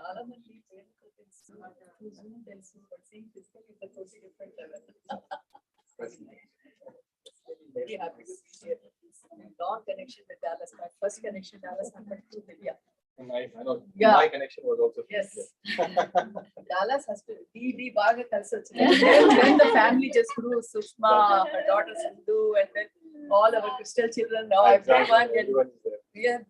చాలా మంది పేరుతో తెలుసు Zoom తెలుసు but seeing physically is a totally different level. Very happy to be here. Long connection with Dallas. My first connection Dallas happened through Divya. I know. Yeah. My connection was also. Yes. Dallas has to be baga kalsi vachindi. Then the family just grew. Sushma, her daughter Sindhu, and then all our crystal children. Now everyone is there. Yeah.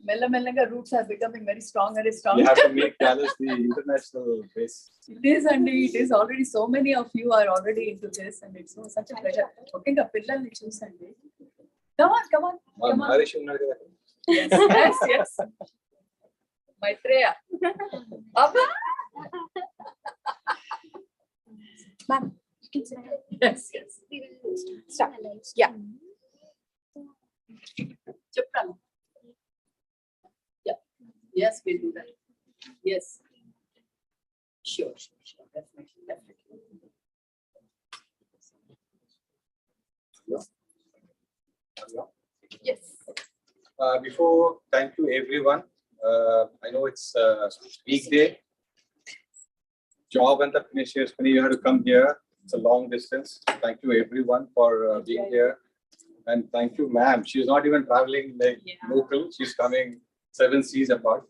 Mella roots are becoming very stronger and stronger. You have to make Dallas the international base. It is, and it is already. So many of you are already into this, and it's such a pleasure. Okay, pillani choosandi. Come on. Harish, Yes. Maitreya. Abba. Ma'am, you can sit down. Yes. We will start. Yeah. Chapter. Yeah. Yes, we'll do that. Yes. Sure. Definitely. Yes. Before, thank you everyone. I know it's weekday. Job and the finishers, when you have to come here, it's a long distance. Thank you everyone for being here. And thank you, ma'am. She's not even traveling like local. She's coming 7 seas apart.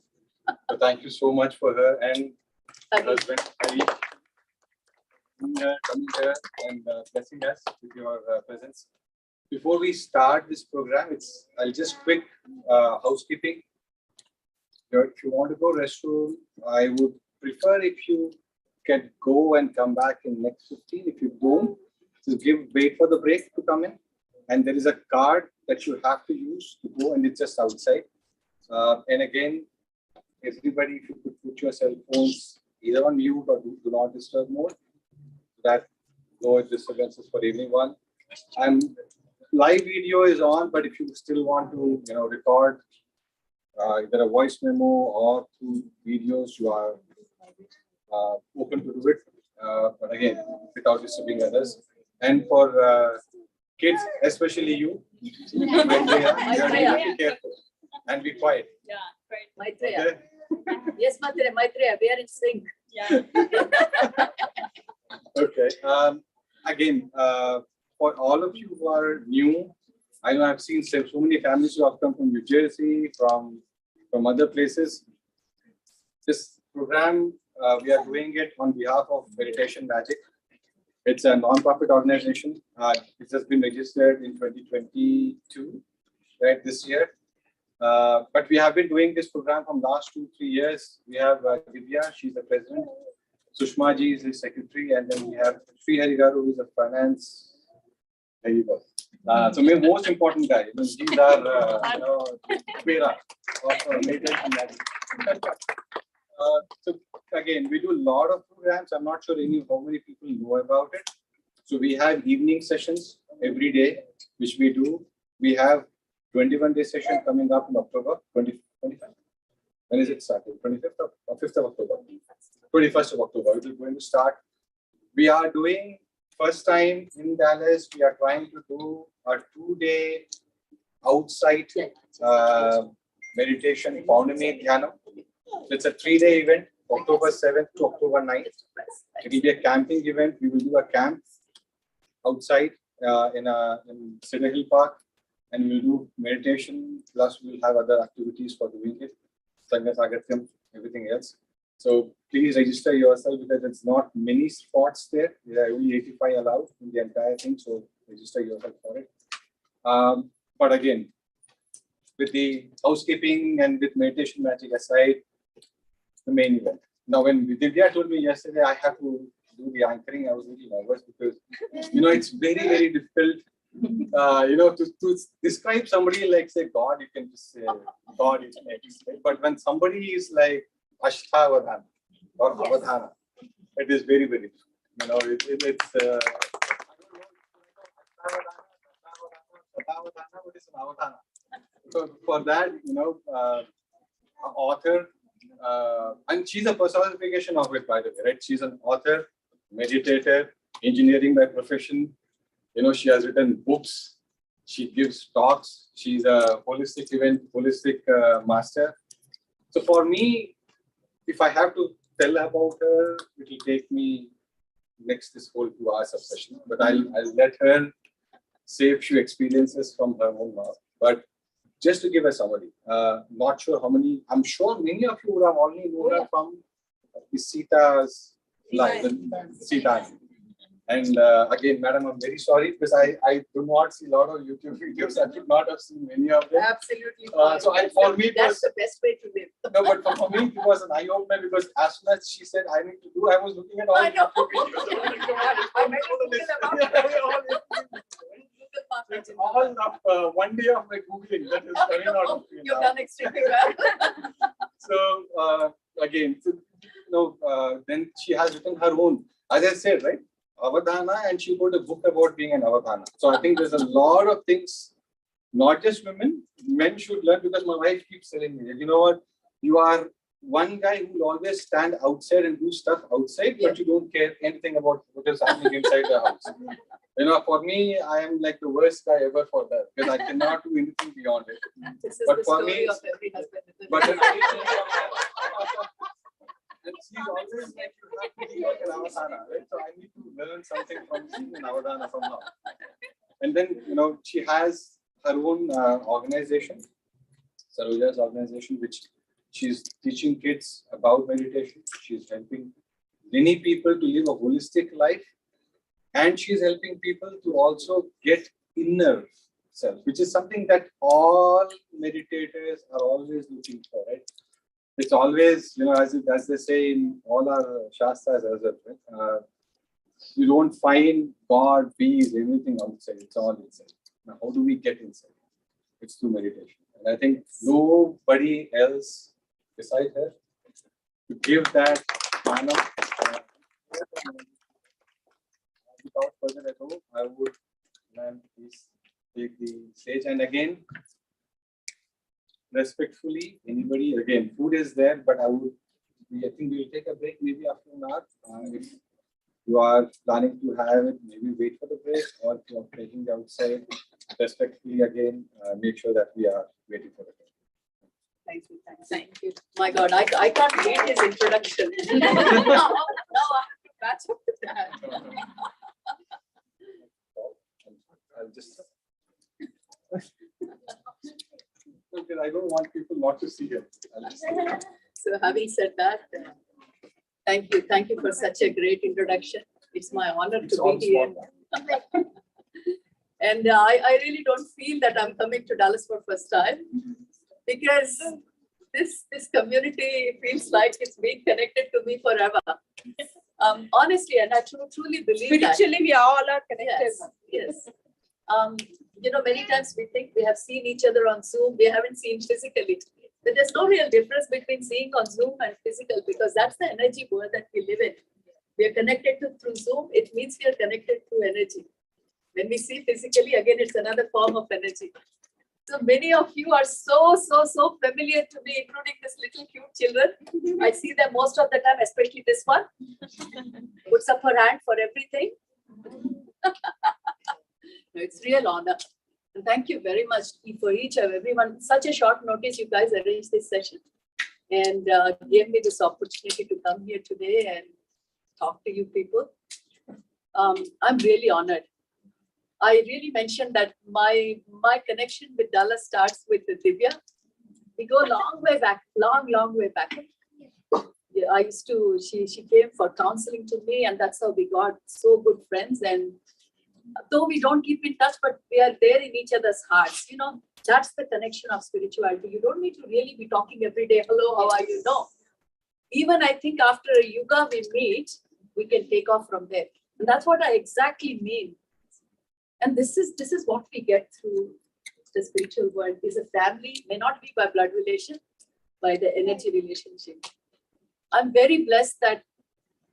So thank you so much for her and her husband, Hari, coming here and blessing us with your presence. Before we start this program, I'll just quick housekeeping. If you want to go restroom, I would prefer if you can go and come back in next 15. If you don't, just wait for the break to come in. And there is a card that you have to use to go, and it's just outside. And again, everybody, if you could put your cell phones either on mute or do not disturb mode, that no disturbances for everyone. And live video is on, but if you still want to, record either a voice memo or through videos, you are open to do it. But again, without disturbing others. And for kids, especially you, Maitreya, be careful and be quiet. Yeah, right. Maitreya. Okay? Yes, Maitreya, we are in sync. Yeah. Okay. Again, for all of you who are new, I know I've seen so many families who have come from New Jersey, from other places. This program, we are doing it on behalf of Meditation Magic. It's a non-profit organization. It has been registered in 2022, right, this year. But we have been doing this program from last 2-3 years. We have Divya, she's the president. Sushma ji is the secretary, and then we have Sri Harigaru, who is a finance. There you go. So my most important guy. These are Pera of Meditation Magic. So again, we do a lot of programs. I'm not sure how many people know about it. So we have evening sessions every day, which we do. We have 21-day session coming up in October 25. When is it starting? 25th or 5th of October? 21st of October. It is going to start. We are doing, first time in Dallas, we are trying to do a 2-day outside meditation, Paunami Dhyanam. It's a 3-day event, October 7th to October 9th. It will be a camping event. We will do a camp outside in Cedar Hill Park, and we'll do meditation. Plus, we'll have other activities for doing it, Sangha Sagatyam, everything else. So please register yourself because it's not many spots there. There are only 85 allowed in the entire thing. So register yourself for it. But again, with the housekeeping and with Meditation Magic aside, the main event. Now, when Divya told me yesterday I have to do the anchoring, I was really nervous because, it's very, very difficult, to describe somebody like, say, God, you can just say, God is X. But when somebody is like Ashtavadhana or Avadhana, it is very, very difficult. It's what is an Avadhana? So for that, an author, and she's a personification of it, by the way, right? She's an author, meditator, engineering by profession. She has written books. She gives talks. She's a holistic master. So for me, if I have to tell about her, it will take me this whole 2 hours of session. But I'll let her say a few experiences from her own mouth. But just to give a summary, not sure how many. I'm sure many of you would have already known her from Sita's life, Sita. And again, madam, I'm very sorry because I do not see a lot of YouTube videos. I could not have seen many of them. Absolutely. So for me, that's the best way to live. No, but for me, it was an eye-opener because as soon as she said I need to do, I was looking at all I know. It's all of 1 day of my Googling that is coming out of me You've now. done extremely well. So again, then she has written her own, as I said, right? Avadhana, and she wrote a book about being an Avadhana. So I think there's a lot of things, not just women, men should learn, because my wife keeps telling me that, you know what, you are one guy who will always stand outside and do stuff outside, but you don't care anything about what is happening inside the house. You know, for me, I am like the worst guy ever for that, because I cannot do anything beyond it. This is But the for story me, of every husband. But and she's always like, you have to be like an Avadhana, right? So I need to learn something from being an Avadhana from now. And then, she has her own organization, Saroja's organization, which she's teaching kids about meditation. She's helping many people to live a holistic life. And she's helping people to also get inner self, which is something that all meditators are always looking for, right? It's always, as they say in all our Shastras as well, right? You don't find God, peace, everything outside. It's all inside. Now, how do we get inside? It's through meditation. And I think nobody else beside her to give that mana. Without further ado, I would, ma'am, please take the stage. And again, respectfully, anybody, again, food is there, but I think we'll take a break maybe after an hour. If you are planning to have it, maybe wait for the break, or if you are taking it outside, respectfully again, make sure that we are waiting for the break. Thank you. My God, I can't read his introduction. No, I have to catch up with that. I'll just. Because I don't want people not to see it. So having said that, thank you for such a great introduction. It's my honor to be here. And I really don't feel that I'm coming to Dallas for first time, because this community feels like it's been connected to me forever. Honestly, and I truly believe that. Spiritually, we all are connected. Yes. Many times we think we have seen each other on Zoom, we haven't seen physically. But there's no real difference between seeing on Zoom and physical, because that's the energy world that we live in. We are connected through Zoom, it means we are connected through energy. When we see physically, again, it's another form of energy. So many of you are so familiar to me, including this little cute children. I see them most of the time, especially this one. Puts up her hand for everything. It's real honor. And thank you very much for each of everyone. Such a short notice, you guys arranged this session and gave me this opportunity to come here today and talk to you people. I'm really honored. I really mentioned that my connection with Dallas starts with Divya. We go long way back. Yeah, she came for counseling to me, and that's how we got so good friends. And though we don't keep in touch, but we are there in each other's hearts. That's the connection of spirituality. You don't need to really be talking every day. Hello, how are you? No. Even I think after a yuga we meet, we can take off from there. And that's what I exactly mean. And this is what we get through the spiritual world. Is a family, may not be by blood relation, by the energy relationship. I'm very blessed that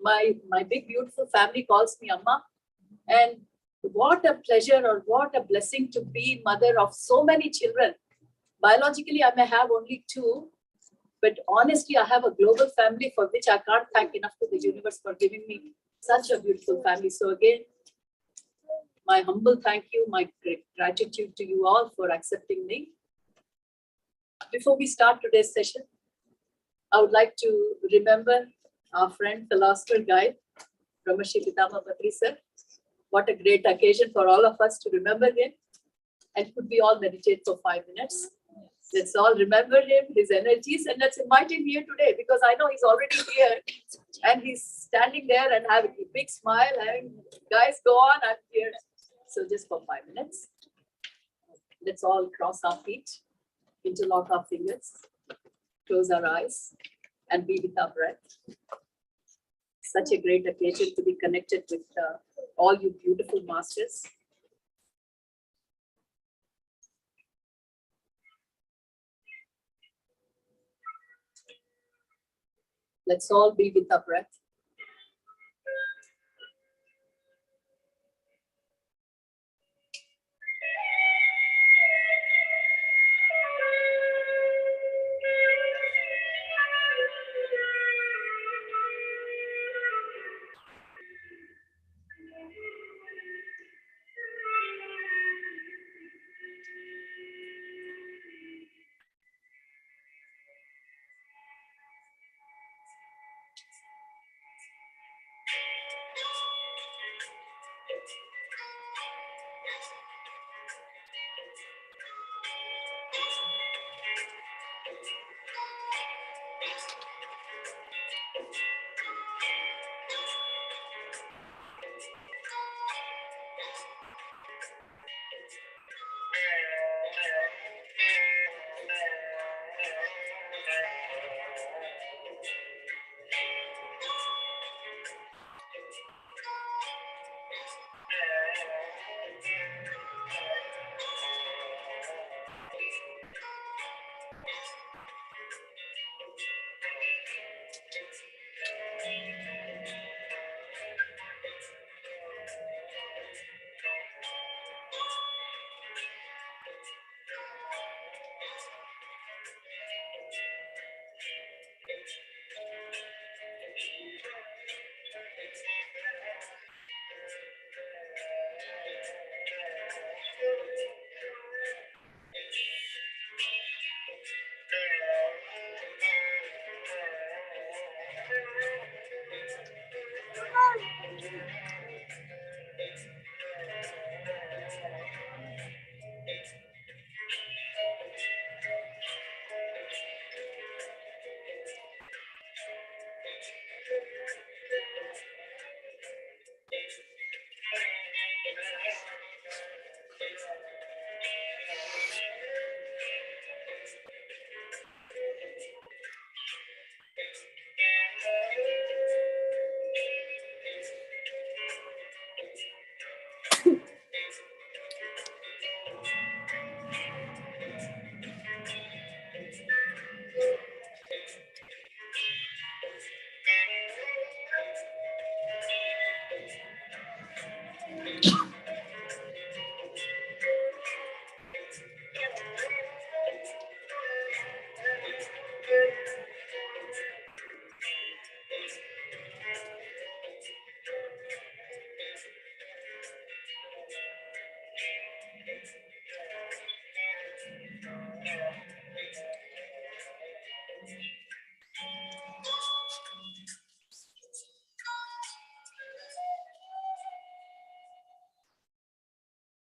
my big beautiful family calls me Amma. And what a pleasure or what a blessing to be mother of so many children. Biologically, I may have only 2, but honestly, I have a global family for which I can't thank enough to the universe for giving me such a beautiful family. So again, my humble thank you, my great gratitude to you all for accepting me. Before we start today's session, I would like to remember our friend, philosopher guide, Brahmashi Pitama Patri sir. What a great occasion for all of us to remember him. And could we all meditate for 5 minutes? Let's all remember him, his energies, and let's invite him here today because I know he's already here and he's standing there and having a big smile, having, guys, go on, I'm here. So just for 5 minutes, let's all cross our feet, interlock our fingers, close our eyes, and be with our breath. Such a great occasion to be connected with all you beautiful masters. Let's all be with our breath.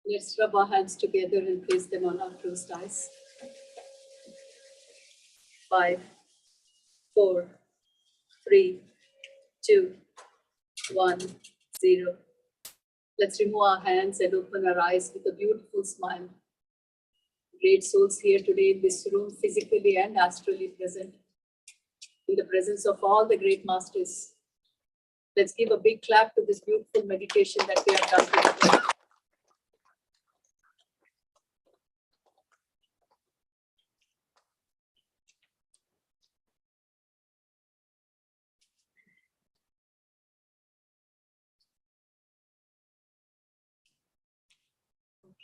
Let's rub our hands together and place them on our closed eyes. 5, 4, 3, 2, 1, 0. Let's remove our hands and open our eyes with a beautiful smile. Great souls here today in this room, physically and astrally present, in the presence of all the great masters. Let's give a big clap to this beautiful meditation that we have done together.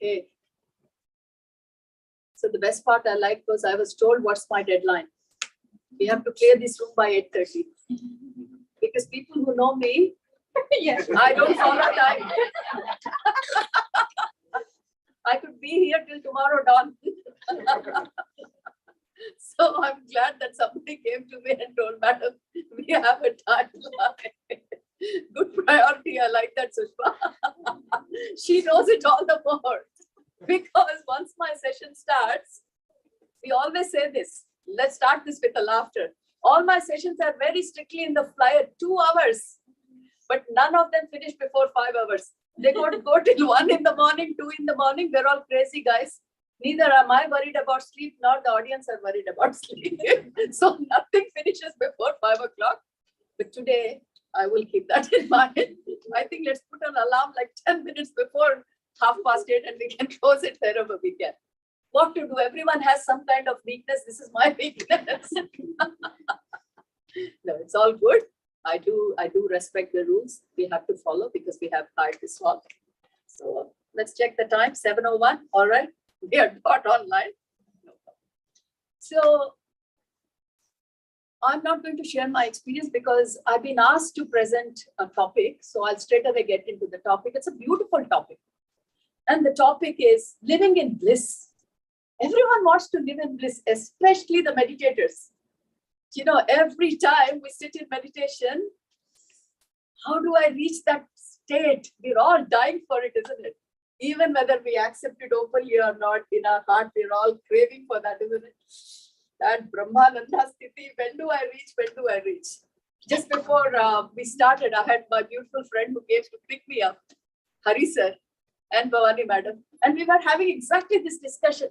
Okay. So the best part I liked was I was told what's my deadline. We have to clear this room by 8:30. Because people who know me, yes, I don't follow time. I could be here till tomorrow dawn. So I'm glad that somebody came to me and told, Madam, we have a timeline. Good priority. I like that, Sushma. She knows it all the more. Because once my session starts, we always say this. Let's start this with a laughter. All my sessions are very strictly in the flyer, 2 hours. But none of them finish before 5 hours. They go till 1 in the morning, 2 in the morning. We're all crazy guys. Neither am I worried about sleep, nor the audience are worried about sleep. So nothing finishes before 5 o'clock. But today, I will keep that in mind. I think let's put an alarm like 10 minutes before 8:30 and we can close it wherever we can. What to do? Everyone has some kind of weakness. This is my weakness. No, it's all good. I do respect the rules we have to follow because we have hired this one. So let's check the time, 7:01. All right, we are not online. So I'm not going to share my experience because I've been asked to present a topic. So I'll straight away get into the topic. It's a beautiful topic. And the topic is living in bliss. Everyone wants to live in bliss, especially the meditators. You know, every time we sit in meditation, how do I reach that state? We're all dying for it, isn't it? Even whether we accept it openly or not, in our heart, we're all craving for that, isn't it? That Brahmananda Sthiti, when do I reach? When do I reach? Just before we started, I had my beautiful friend who came to pick me up, Hari sir and Bhavani madam. And we were having exactly this discussion.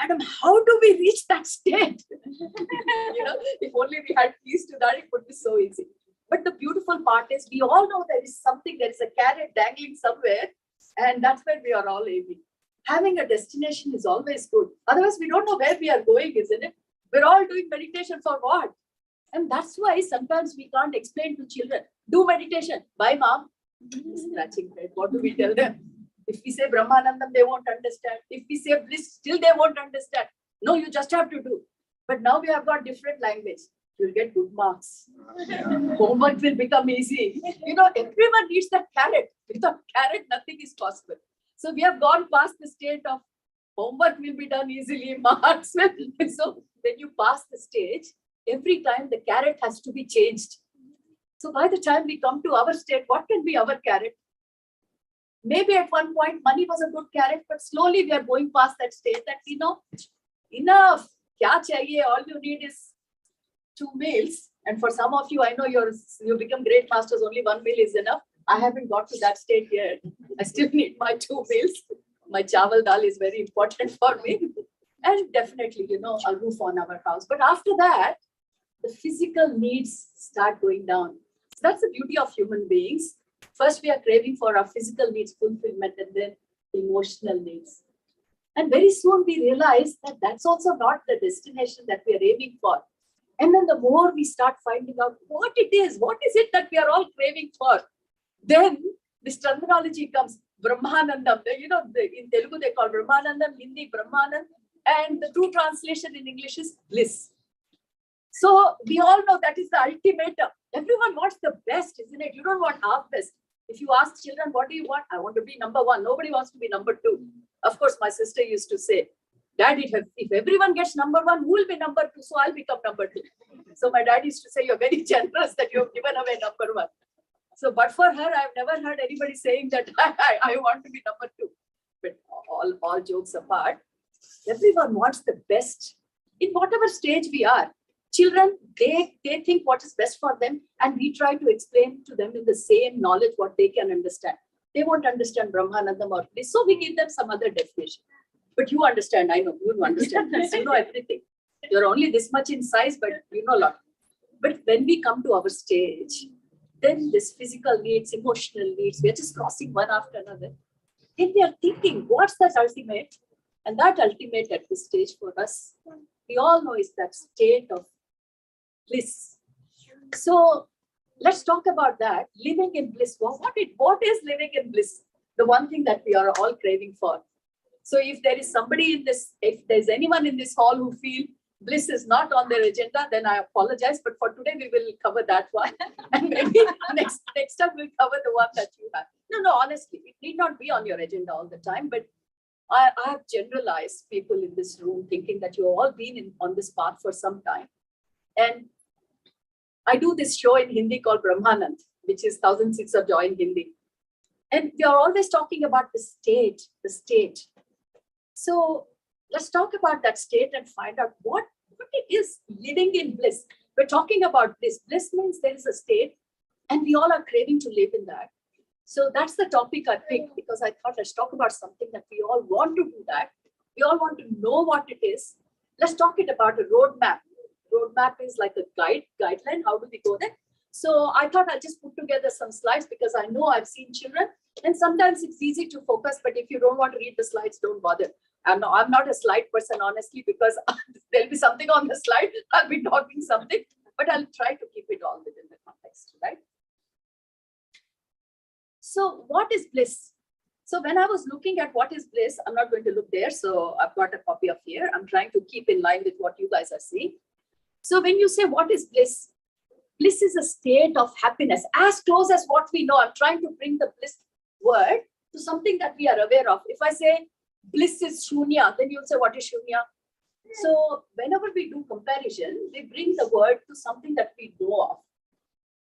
Madam, how do we reach that state? You know, if only we had keys to that, it would be so easy. But the beautiful part is we all know there is something, there is a carrot dangling somewhere, and that's where we are all aiming. Having a destination is always good. Otherwise, we don't know where we are going, isn't it? We're all doing meditation for what? And that's why sometimes we can't explain to children, do meditation. Bye, mom. Scratching head. What do we tell them? If we say Brahmanandam, they won't understand. If we say bliss, still they won't understand. No, you just have to do. But now we have got different language. You'll get good marks. Homework will become easy. You know, everyone needs that carrot. Without carrot, nothing is possible. So we have gone past the state of homework will be done easily, marks will. So when you pass the stage, every time the carrot has to be changed. So by the time we come to our state, what can be our carrot? Maybe at one point, money was a good carrot, but slowly we are going past that stage that we know, enough. Kya chahiye? All you need is 2 meals. And for some of you, I know you become great masters, only 1 meal is enough. I haven't got to that state yet. I still need my 2 meals. My chawal dal is very important for me. And definitely, you know, a roof on our house. But after that, the physical needs start going down. So that's the beauty of human beings. First, we are craving for our physical needs fulfillment and then emotional needs. And very soon we realize that that's also not the destination that we are aiming for. And then the more we start finding out what it is it that we are all craving for, then this terminology comes, Brahmanandam. You know, in Telugu they call Brahmanandam, Hindi Brahmanand, and the true translation in English is bliss. So we all know that is the ultimatum. Everyone wants the best, isn't it? You don't want half best. If you ask children, what do you want? I want to be number 1. Nobody wants to be number 2. Of course, my sister used to say, Dad, if everyone gets number 1, who will be number 2? So I'll become number 2. So my dad used to say, you're very generous that you have given away number 1. So, but for her, I've never heard anybody saying that I want to be number 2. But all jokes apart, everyone wants the best in whatever stage we are. Children, they think what is best for them, and we try to explain to them in the same knowledge what they can understand. They won't understand Brahmanandam or this, so we give them some other definition. But you understand, I know, you understand this, you know everything. You're only this much in size, but you know a lot. But when we come to our stage, then this physical needs, emotional needs, we're just crossing one after another. Then we are thinking, what's that ultimate? And that ultimate at this stage for us, we all know is that state of bliss. So let's talk about that. Living in bliss. What is living in bliss? The one thing that we are all craving for. So if there is somebody in this, if there's anyone in this hall who feel bliss is not on their agenda, then I apologize. But for today, we will cover that one. And maybe next time we'll cover the one that you have. No, honestly, it need not be on your agenda all the time. But I have generalized people in this room thinking that you've all been on this path for some time. And I do this show in Hindi called Brahmanand, which is 1006 of Joy in Hindi. And we are always talking about the state. So let's talk about that state and find out what it is living in bliss. We're talking about bliss. Bliss means there is a state and we all are craving to live in that. So that's the topic I picked because I thought let's talk about something that we all want to do that. We all want to know what it is. Let's talk about a roadmap. Roadmap is like a guideline. How do we go there? So I thought I'll just put together some slides because I know I've seen children and sometimes it's easy to focus, but if you don't want to read the slides, don't bother. I'm not a slide person, honestly, because there'll be something on the slide. I'll be talking something, but I'll try to keep it all within the context, right? So what is bliss? So when I was looking at what is bliss, I'm not going to look there. So I've got a copy of here. I'm trying to keep in line with what you guys are seeing. So when you say what is bliss? Bliss is a state of happiness, as close as what we know. I'm trying to bring the bliss word to something that we are aware of. If I say bliss is shunya, then you'll say, what is shunya? So whenever we do comparison, we bring the word to something that we know of.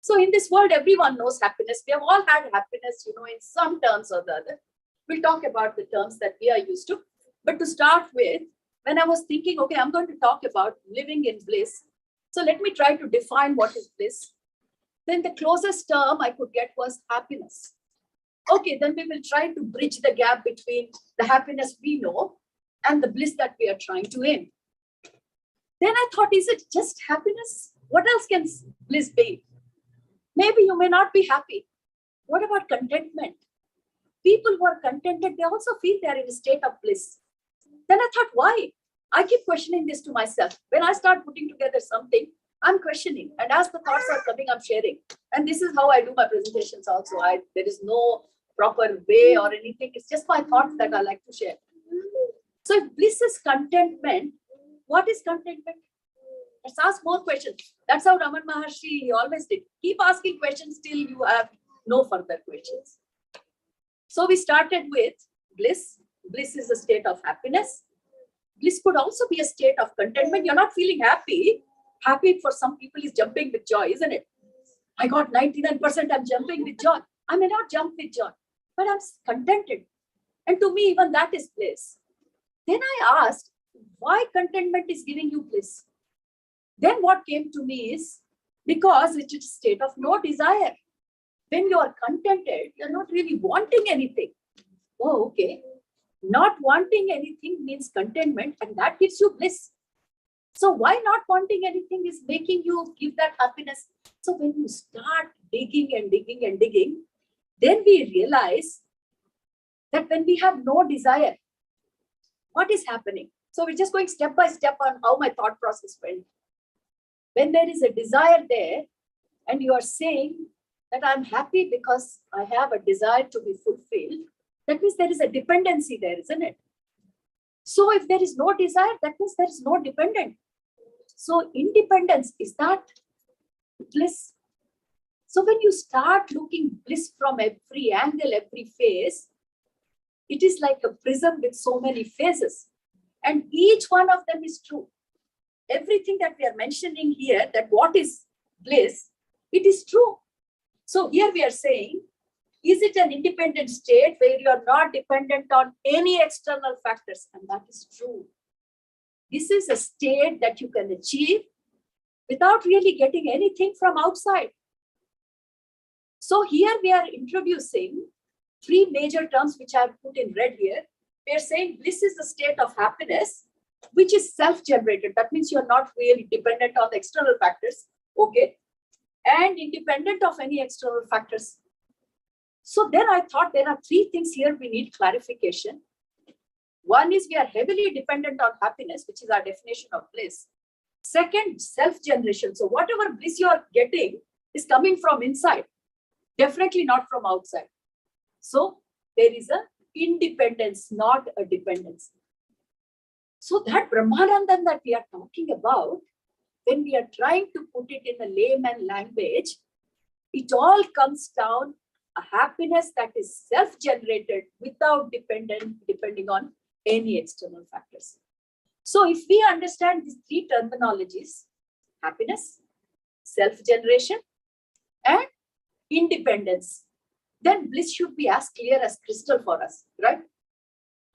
So in this world, everyone knows happiness. We have all had happiness, in some terms or the other. We'll talk about the terms that we are used to. But to start with, when I was thinking, okay, I'm going to talk about living in bliss. So let me try to define what is bliss. Then the closest term I could get was happiness. Okay, then we will try to bridge the gap between the happiness we know and the bliss that we are trying to aim. Then I thought, is it just happiness? What else can bliss be? Maybe you may not be happy. What about contentment? People who are contented, they also feel they are in a state of bliss. Then I thought, why? I keep questioning this to myself. When I start putting together something, I'm questioning. And as the thoughts are coming, I'm sharing. And this is how I do my presentations also. There is no proper way or anything. It's just my thoughts that I like to share. So if bliss is contentment, what is contentment? Let's ask more questions. That's how Raman Maharshi always did. Keep asking questions till you have no further questions. So we started with bliss. Bliss is a state of happiness. Bliss could also be a state of contentment. You're not feeling happy. Happy for some people is jumping with joy, isn't it? I got 99%, I'm jumping with joy. I may not jump with joy, but I'm contented. And to me, even that is bliss. Then I asked, why contentment is giving you bliss? Then what came to me is, because it is a state of no desire. When you are contented, you're not really wanting anything. Oh, okay. Not wanting anything means contentment, and that gives you bliss. So why not wanting anything is making you give that happiness. So when you start digging and digging and digging, then we realize that when we have no desire, what is happening? So we're just going step by step on how my thought process went. When there is a desire there, and you are saying that I'm happy because I have a desire to be fulfilled, that means there is a dependency there, isn't it? So if there is no desire, that means there is no dependent. So independence, is that bliss? So when you start looking bliss from every angle, every face, it is like a prism with so many faces. And each one of them is true. Everything that we are mentioning here, that what is bliss, it is true. So here we are saying, is it an independent state where you are not dependent on any external factors? And that is true. This is a state that you can achieve without really getting anything from outside. So here we are introducing three major terms which I have put in red here. We are saying bliss is a state of happiness, which is self-generated. That means you're not really dependent on the external factors, okay? And independent of any external factors. So then I thought there are three things here we need clarification. One is we are heavily dependent on happiness, which is our definition of bliss. Second, self-generation. So whatever bliss you are getting is coming from inside, definitely not from outside. So there is a independence, not a dependence. So that Brahmanandam that we are talking about, when we are trying to put it in a layman language, it all comes down a happiness that is self-generated without depending on any external factors. So if we understand these three terminologies, happiness, self-generation, and independence, then bliss should be as clear as crystal for us, right?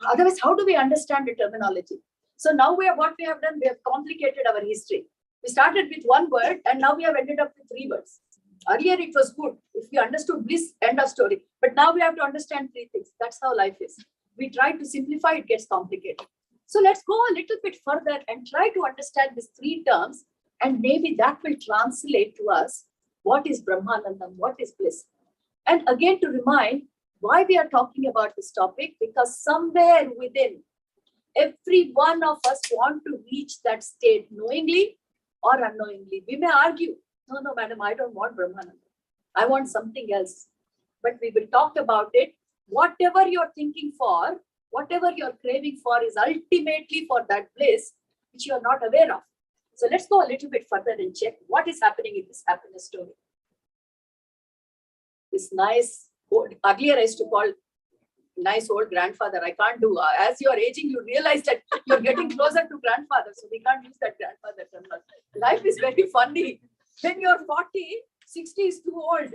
Otherwise, how do we understand the terminology? So now what we have done, we have complicated our history. We started with one word and now we have ended up with three words. Earlier it was good. If we understood bliss, end of story. But now we have to understand three things. That's how life is. We try to simplify, it gets complicated. So let's go a little bit further and try to understand these three terms, and maybe that will translate to us what is Brahmanandam, what is bliss. And again, to remind why we are talking about this topic, because somewhere within, every one of us want to reach that state knowingly or unknowingly. We may argue, no, madam, I don't want Brahmanandam. I want something else. But we will talk about it. Whatever you're thinking for, whatever you're craving for is ultimately for that bliss, which you're not aware of. So let's go a little bit further and check what is happening in this happiness story. This nice, earlier I used to call nice old grandfather. I can't do. As you're aging, you realize that you're getting closer to grandfather. So we can't use that grandfather term. Life is very funny. When you're 40, 60 is too old.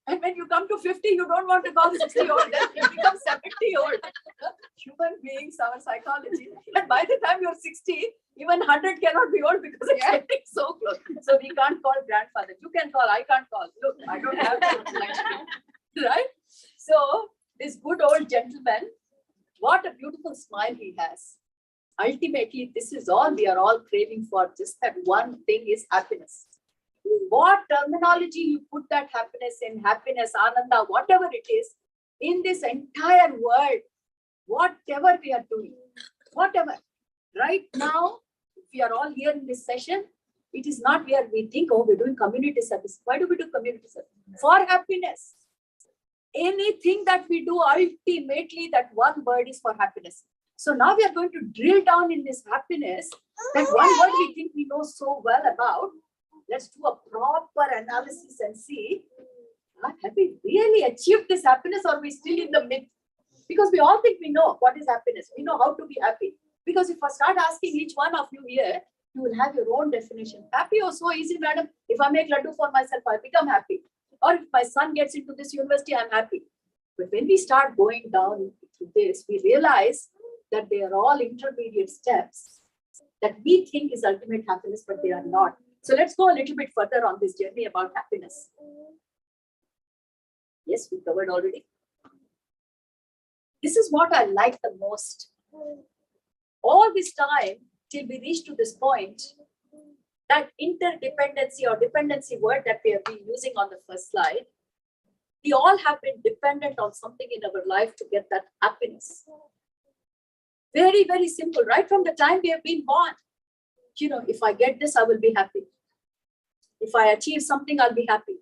And when you come to 50, you don't want to call 60 old. Then you become 70 old. Human beings, our psychology. And by the time you're 60, even 100 cannot be old because it's getting so close. So we can't call grandfather. You can call, I can't call. Look, I don't have that. Right? So this good old gentleman, what a beautiful smile he has. Ultimately, this is all we are all craving for. Just that one thing is happiness. What terminology you put that happiness in, happiness, ananda, whatever it is, in this entire world, whatever we are doing, whatever. Right now, if we are all here in this session, it is not where we think, oh, we're doing community service. Why do we do community service? For happiness. Anything that we do, ultimately, that one word is for happiness. So now we are going to drill down in this happiness, that one word we think we know so well about. Let's do a proper analysis and see, have we really achieved this happiness, or are we still in the myth? Because we all think we know what is happiness. We know how to be happy. Because if I start asking each one of you here, you will have your own definition. Happy or so easy, madam. If I make laddu for myself, I become happy. Or if my son gets into this university, I'm happy. But when we start going down to this, we realize that they are all intermediate steps that we think is ultimate happiness, but they are not. So let's go a little bit further on this journey about happiness. Yes, we covered already. This is what I like the most. All this time, till we reach to this point, that interdependency or dependency word that we have been using on the first slide, we all have been dependent on something in our life to get that happiness. Very, very simple. Right from the time we have been born. If I get this, I will be happy. If I achieve something, I'll be happy.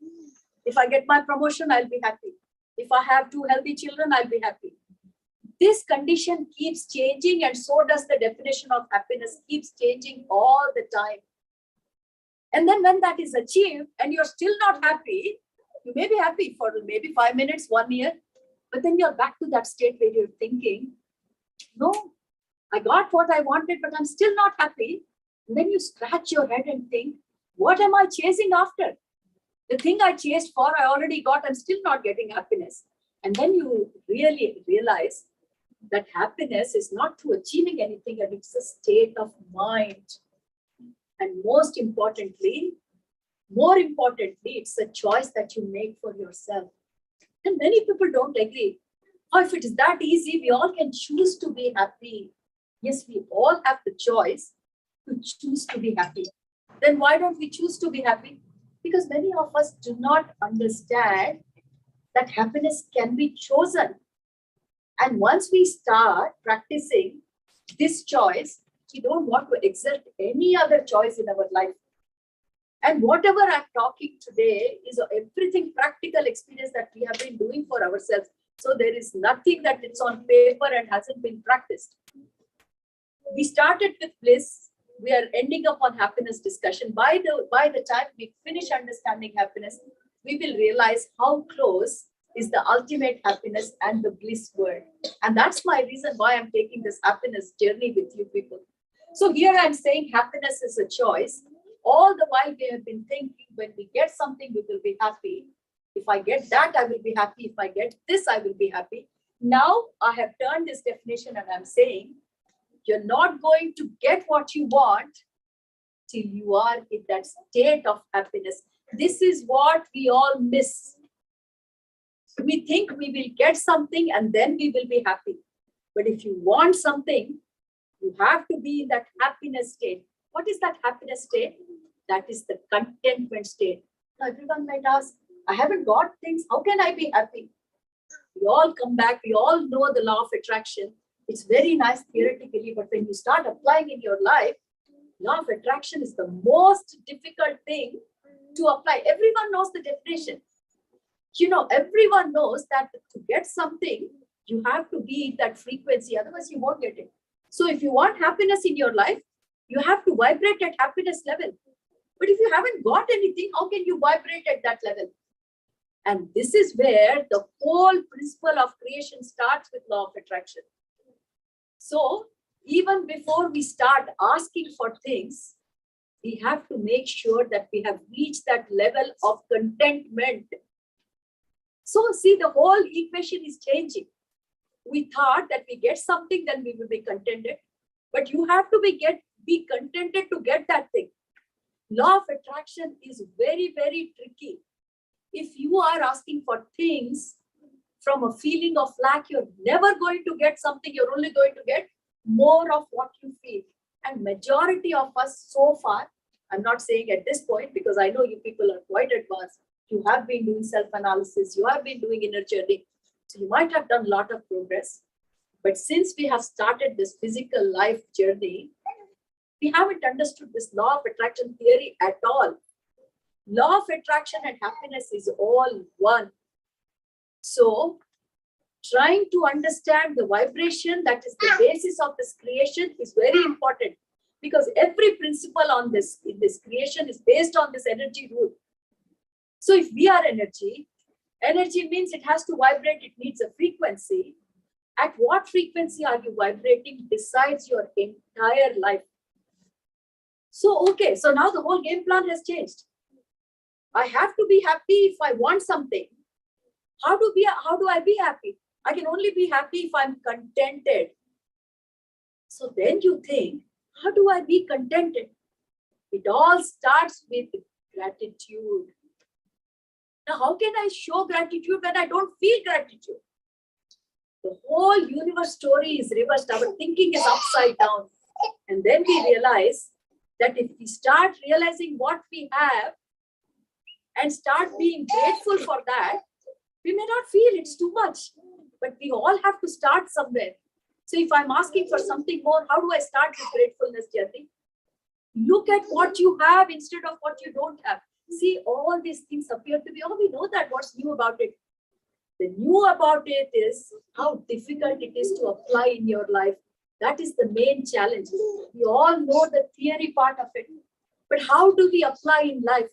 If I get my promotion, I'll be happy. If I have 2 healthy children, I'll be happy. This condition keeps changing, and so does the definition of happiness, keeps changing all the time. And then when that is achieved and you're still not happy, you may be happy for maybe 5 minutes, 1 year, but then you're back to that state where you're thinking, no, I got what I wanted, but I'm still not happy. And then you scratch your head and think, what am I chasing after? The thing I chased for, I already got, I'm still not getting happiness. And then you really realize that happiness is not through achieving anything, and it's a state of mind. And more importantly, it's a choice that you make for yourself. And many people don't agree. Oh, if it is that easy, we all can choose to be happy. Yes, we all have the choice to choose to be happy. Then why don't we choose to be happy? Because many of us do not understand that happiness can be chosen. And once we start practicing this choice, we don't want to exert any other choice in our life. And whatever I'm talking today is everything practical experience that we have been doing for ourselves. So there is nothing that it's on paper and hasn't been practiced. We started with bliss. We are ending up on happiness discussion. By the time we finish understanding happiness, we will realize how close is the ultimate happiness and the bliss word. And that's my reason why I'm taking this happiness journey with you people. So here I'm saying happiness is a choice. All the while we have been thinking when we get something, we will be happy. If I get that, I will be happy. If I get this, I will be happy. Now I have turned this definition and I'm saying, you're not going to get what you want till you are in that state of happiness. This is what we all miss. We think we will get something and then we will be happy. But if you want something, you have to be in that happiness state. What is that happiness state? That is the contentment state. Now everyone might ask, I haven't got things. How can I be happy? We all come back. We all know the law of attraction. It's very nice theoretically, but when you start applying in your life, law of attraction is the most difficult thing to apply. Everyone knows the definition. Everyone knows that to get something, you have to be in that frequency. Otherwise, you won't get it. So if you want happiness in your life, you have to vibrate at happiness level. But if you haven't got anything, how can you vibrate at that level? And this is where the whole principle of creation starts with law of attraction. So even before we start asking for things, we have to make sure that we have reached that level of contentment. So see, the whole equation is changing. We thought that we get something, then we will be contented. But you have to be contented to get that thing. Law of attraction is very, very tricky. If you are asking for things from a feeling of lack, you're never going to get something. You're only going to get more of what you feel. And majority of us so far, I'm not saying at this point, because I know you people are quite advanced. You have been doing self-analysis. You have been doing inner journey. So you might have done a lot of progress. But since we have started this physical life journey, we haven't understood this law of attraction theory at all. Law of attraction and happiness is all one. So trying to understand the vibration that is the basis of this creation is very important, because every principle in this creation is based on this energy rule. So if we are energy means it has to vibrate, it needs a frequency. At what frequency are you vibrating decides your entire life. So, okay, so now the whole game plan has changed. I have to be happy if I want something. How do I be happy? I can only be happy if I'm contented. So then you think, how do I be contented? It all starts with gratitude. Now, how can I show gratitude when I don't feel gratitude? The whole universe story is reversed. Our thinking is upside down. And then we realize that if we start realizing what we have and start being grateful for that, we may not feel it's too much, but we all have to start somewhere. So if I'm asking for something more, how do I start with gratefulness, Jyoti? Look at what you have instead of what you don't have. See, all these things appear to be, we know that. What's new about it? The new about it is how difficult it is to apply in your life. That is the main challenge. We all know the theory part of it, but how do we apply in life?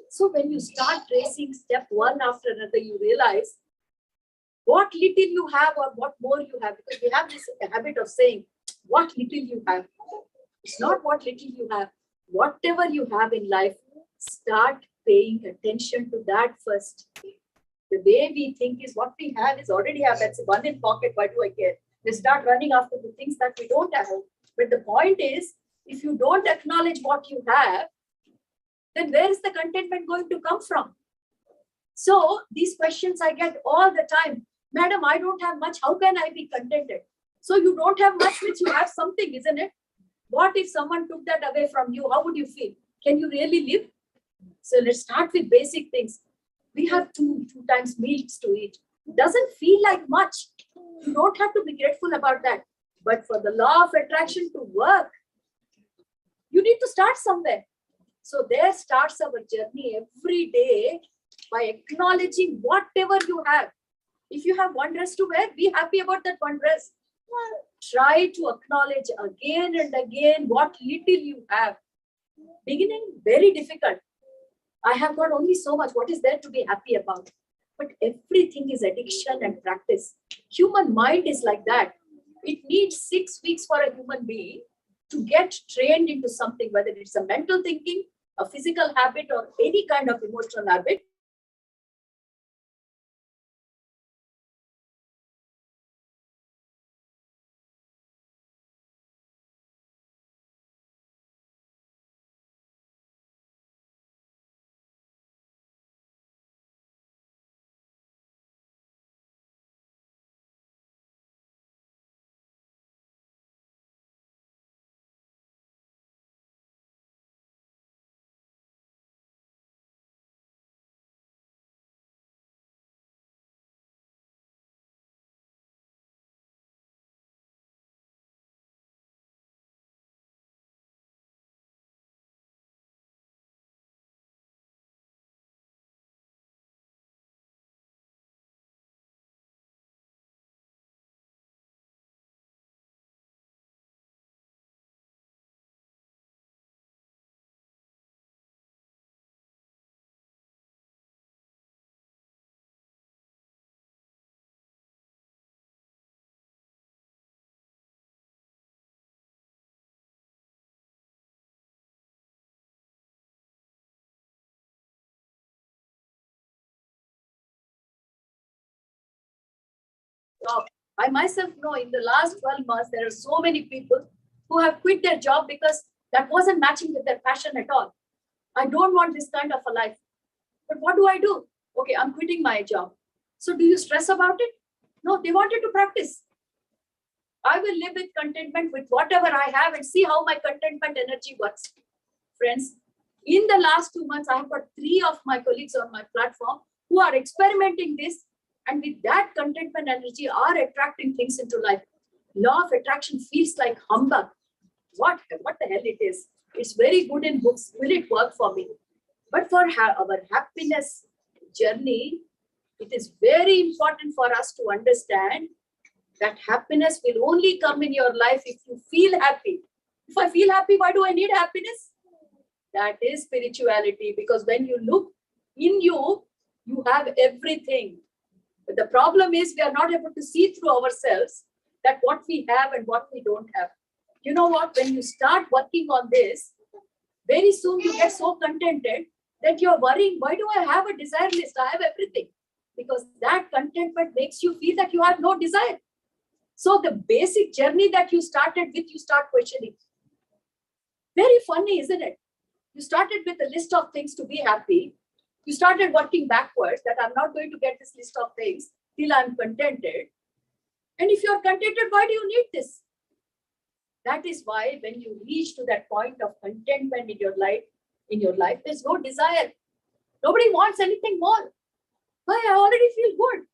So when you start tracing step one after another, you realize what little you have or what more you have, because we have this habit of saying what little you have. It's not what little you have. Whatever you have in life, start paying attention to that first. The way we think is what we have is already have. That's one in pocket. Why do I care? We start running after the things that we don't have. But the point is, if you don't acknowledge what you have, then where is the contentment going to come from? So these questions I get all the time. Madam, I don't have much. How can I be contented? So you don't have much, means you have something, isn't it? What if someone took that away from you? How would you feel? Can you really live? So let's start with basic things. We have two times meals to eat. It doesn't feel like much. You don't have to be grateful about that. But for the law of attraction to work, you need to start somewhere. So there starts our journey every day by acknowledging whatever you have. If you have one dress to wear, be happy about that one dress. Try to acknowledge again and again what little you have. Beginning, very difficult. I have got only so much. What is there to be happy about? But everything is addiction and practice. Human mind is like that. It needs 6 weeks for a human being to get trained into something, whether it's a mental thinking, a physical habit, or any kind of emotional habit. Job. I myself know in the last 12 months, there are so many people who have quit their job because that wasn't matching with their passion at all. I don't want this kind of a life. But what do I do? Okay, I'm quitting my job. So do you stress about it? No, they wanted to practice. I will live with contentment with whatever I have and see how my contentment energy works. Friends, in the last 2 months, I have got 3 of my colleagues on my platform who are experimenting this, and with that contentment energy are attracting things into life. Law of attraction feels like humbug. What the hell it is? It's very good in books. Will it work for me? But for our happiness journey, it is very important for us to understand that happiness will only come in your life if you feel happy. If I feel happy, why do I need happiness? That is spirituality, because when you look in you, you have everything. But the problem is we are not able to see through ourselves that what we have and what we don't have. You know what? When you start working on this, very soon you get so contented that you're worrying, why do I have a desire list? I have everything. Because that contentment makes you feel that you have no desire. So the basic journey that you started with, you start questioning. Very funny, isn't it? You started with a list of things to be happy. You started working backwards, that I'm not going to get this list of things till I'm contented. And if you're contented, why do you need this? That is why when you reach to that point of contentment in your life, there's no desire. Nobody wants anything more. Why? I already feel good.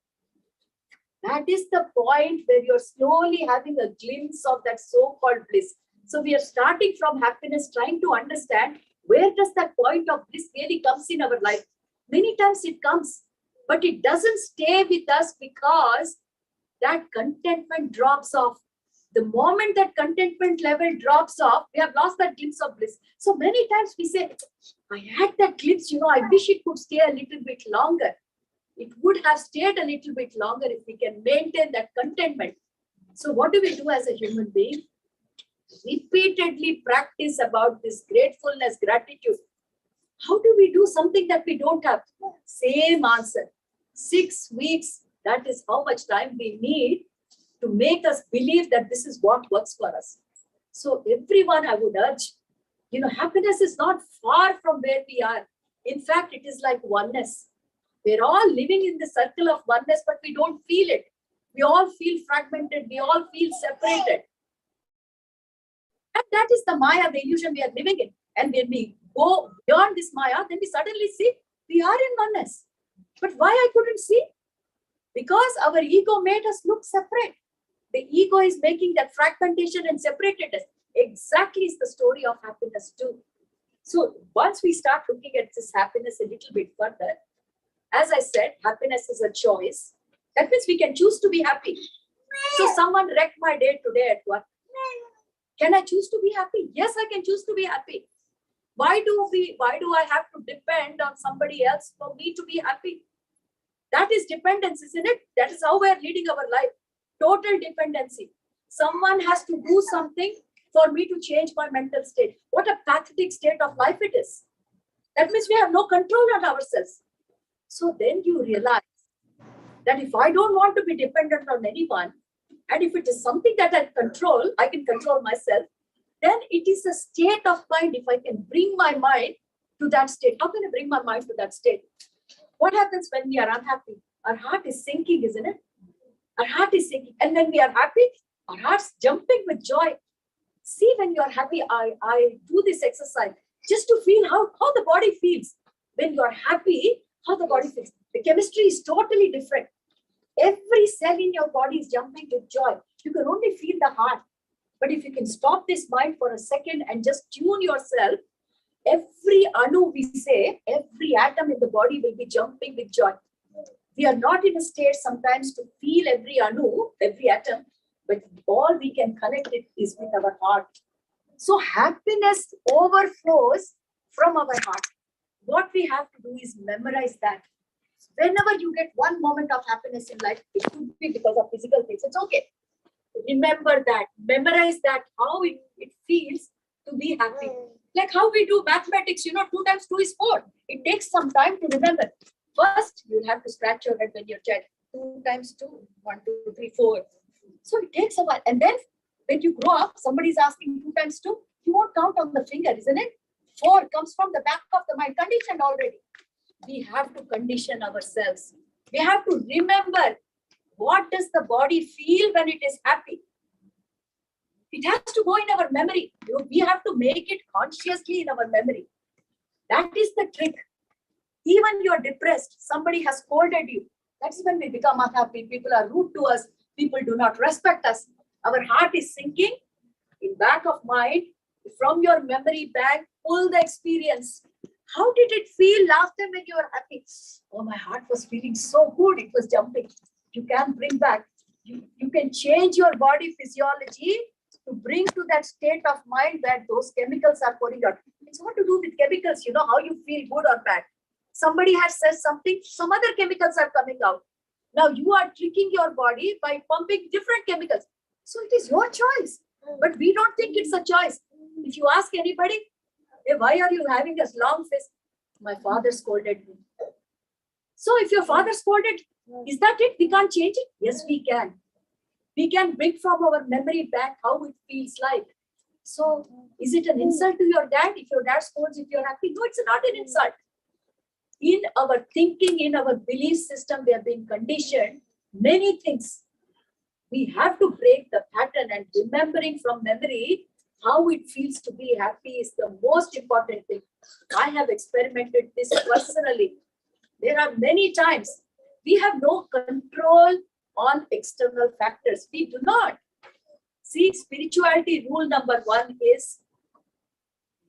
That is the point where you're slowly having a glimpse of that so-called bliss. So we are starting from happiness, trying to understand where does that point of bliss really comes in our life. Many times it comes, but it doesn't stay with us because that contentment drops off. The moment that contentment level drops off, we have lost that glimpse of bliss. So many times we say, I had that glimpse, I wish it could stay a little bit longer. It would have stayed a little bit longer if we can maintain that contentment. So what do we do as a human being? Repeatedly practice about this gratefulness, gratitude. How do we do something that we don't have? Same answer. 6 weeks, that is how much time we need to make us believe that this is what works for us. So everyone, I would urge, happiness is not far from where we are. In fact, it is like oneness. We're all living in the circle of oneness, but we don't feel it. We all feel fragmented. We all feel separated. And that is the Maya, the illusion we are living in. And when we go beyond this Maya, then we suddenly see we are in oneness. But why I couldn't see? Because our ego made us look separate. The ego is making that fragmentation and separated us. Exactly is the story of happiness too. So once we start looking at this happiness a little bit further, as I said, happiness is a choice. That means we can choose to be happy. So someone wrecked my day today at work. Can I choose to be happy? Yes, I can choose to be happy. Why do I have to depend on somebody else for me to be happy? That is dependence, isn't it? That is how we are leading our life. Total dependency. Someone has to do something for me to change my mental state. What a pathetic state of life it is. That means we have no control on ourselves. So then you realize that if I don't want to be dependent on anyone, and if it is something that I can control myself, then it is a state of mind. If I can bring my mind to that state, how can I bring my mind to that state? What happens when we are unhappy? Our heart is sinking, isn't it? Our heart is sinking. And when we are happy, our heart's jumping with joy. See, when you are happy, I do this exercise just to feel how the body feels. When you are happy, how the body feels. The chemistry is totally different. Every cell in your body is jumping with joy. You can only feel the heart. But if you can stop this mind for a second and just tune yourself, every anu, we say, every atom in the body will be jumping with joy. We are not in a state sometimes to feel every anu, every atom, but all we can connect it is with our heart. So happiness overflows from our heart. What we have to do is memorize that. Whenever you get one moment of happiness in life, it could be because of physical things. It's okay. Remember that. Memorize that, how it feels to be happy. Like how we do mathematics, 2 times 2 is 4. It takes some time to remember. First, you'll have to scratch your head when you're child. 2 times 2, 1, 2, 3, 4. So it takes a while. And then when you grow up, somebody's asking 2 times 2, you won't count on the finger, isn't it? 4 comes from the back of the mind, conditioned already. We have to condition ourselves. We have to remember, what does the body feel when it is happy? It has to go in our memory. We have to make it consciously in our memory. That is the trick. Even you're depressed, somebody has scolded you. That's when we become unhappy. People are rude to us. People do not respect us. Our heart is sinking. In back of mind, from your memory bank, pull the experience. How did it feel last time when you were happy? Oh, my heart was feeling so good. It was jumping. You can bring back. You can change your body physiology to bring to that state of mind where those chemicals are pouring out. It's what to do with chemicals, how you feel good or bad. Somebody has said something, some other chemicals are coming out. Now you are tricking your body by pumping different chemicals. So it is your choice. But we don't think it's a choice. If you ask anybody, hey, why are you having a long face? My father scolded me. So if your father scolded, is that it? We can't change it? Yes, we can. We can bring from our memory back how it feels like. So is it an insult to your dad if your dad scolds if you're happy? No, it's not an insult. In our thinking, in our belief system, we are being conditioned many things. We have to break the pattern, and remembering from memory how it feels to be happy is the most important thing. I have experimented this personally. There are many times we have no control on external factors. We do not. See, spirituality rule number 1 is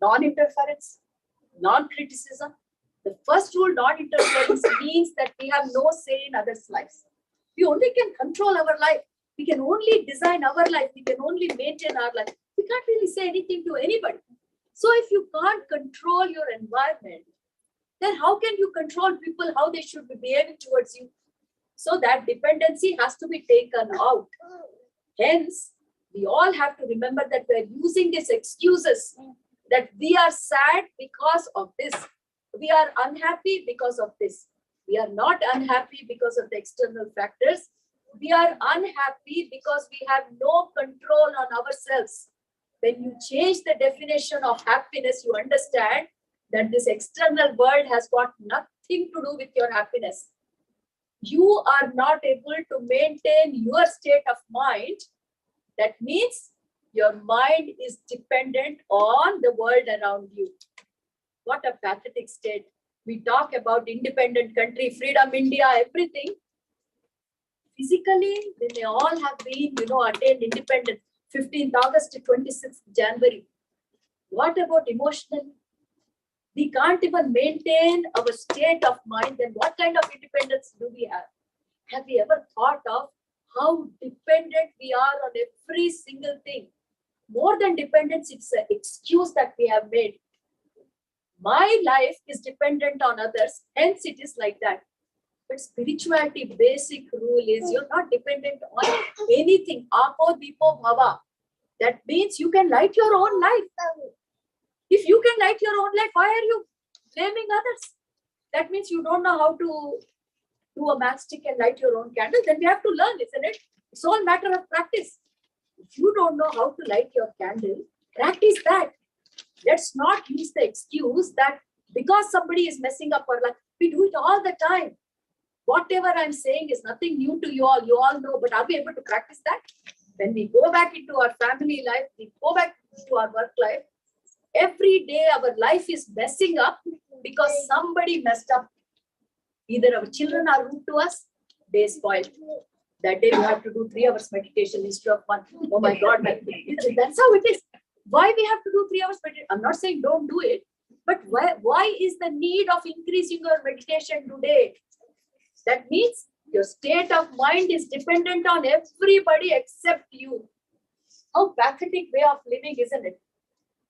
non-interference, non-criticism. The first rule, non-interference, means that we have no say in others' lives. We only can control our life. We can only design our life. We can only maintain our life. We can't really say anything to anybody. So if you can't control your environment, then how can you control people, how they should be behaving towards you? So that dependency has to be taken out. Hence, we all have to remember that we're using these excuses, that we are sad because of this. We are unhappy because of this. We are not unhappy because of the external factors. We are unhappy because we have no control on ourselves. When you change the definition of happiness, you understand that this external world has got nothing to do with your happiness. You are not able to maintain your state of mind. That means your mind is dependent on the world around you. What a pathetic state. We talk about independent country, freedom, India, everything. Physically, they may all have been, attained independence, 15th August to 26th January. What about emotionally? We can't even maintain our state of mind. Then what kind of independence do we have? Have we ever thought of how dependent we are on every single thing? More than dependence, it's an excuse that we have made. My life is dependent on others, hence it is like that. But spirituality basic rule is you're not dependent on anything. Apo dipo bhava. That means you can light your own life. If you can light your own life, why are you blaming others? That means you don't know how to do a matchstick and light your own candle. Then we have to learn, isn't it? It's all matter of practice. If you don't know how to light your candle, practice that. Let's not use the excuse that because somebody is messing up our life, we do it all the time. Whatever I'm saying is nothing new to you all know, but are we able to practice that? When we go back into our family life, we go back to our work life, every day our life is messing up because somebody messed up. Either our children are rude to us, they spoiled. That day we have to do 3 hours meditation instead of 1. Oh my God, that's how it is. Why we have to do 3 hours meditation? I'm not saying don't do it, but why is the need of increasing your meditation today? That means your state of mind is dependent on everybody except you. How pathetic way of living, isn't it?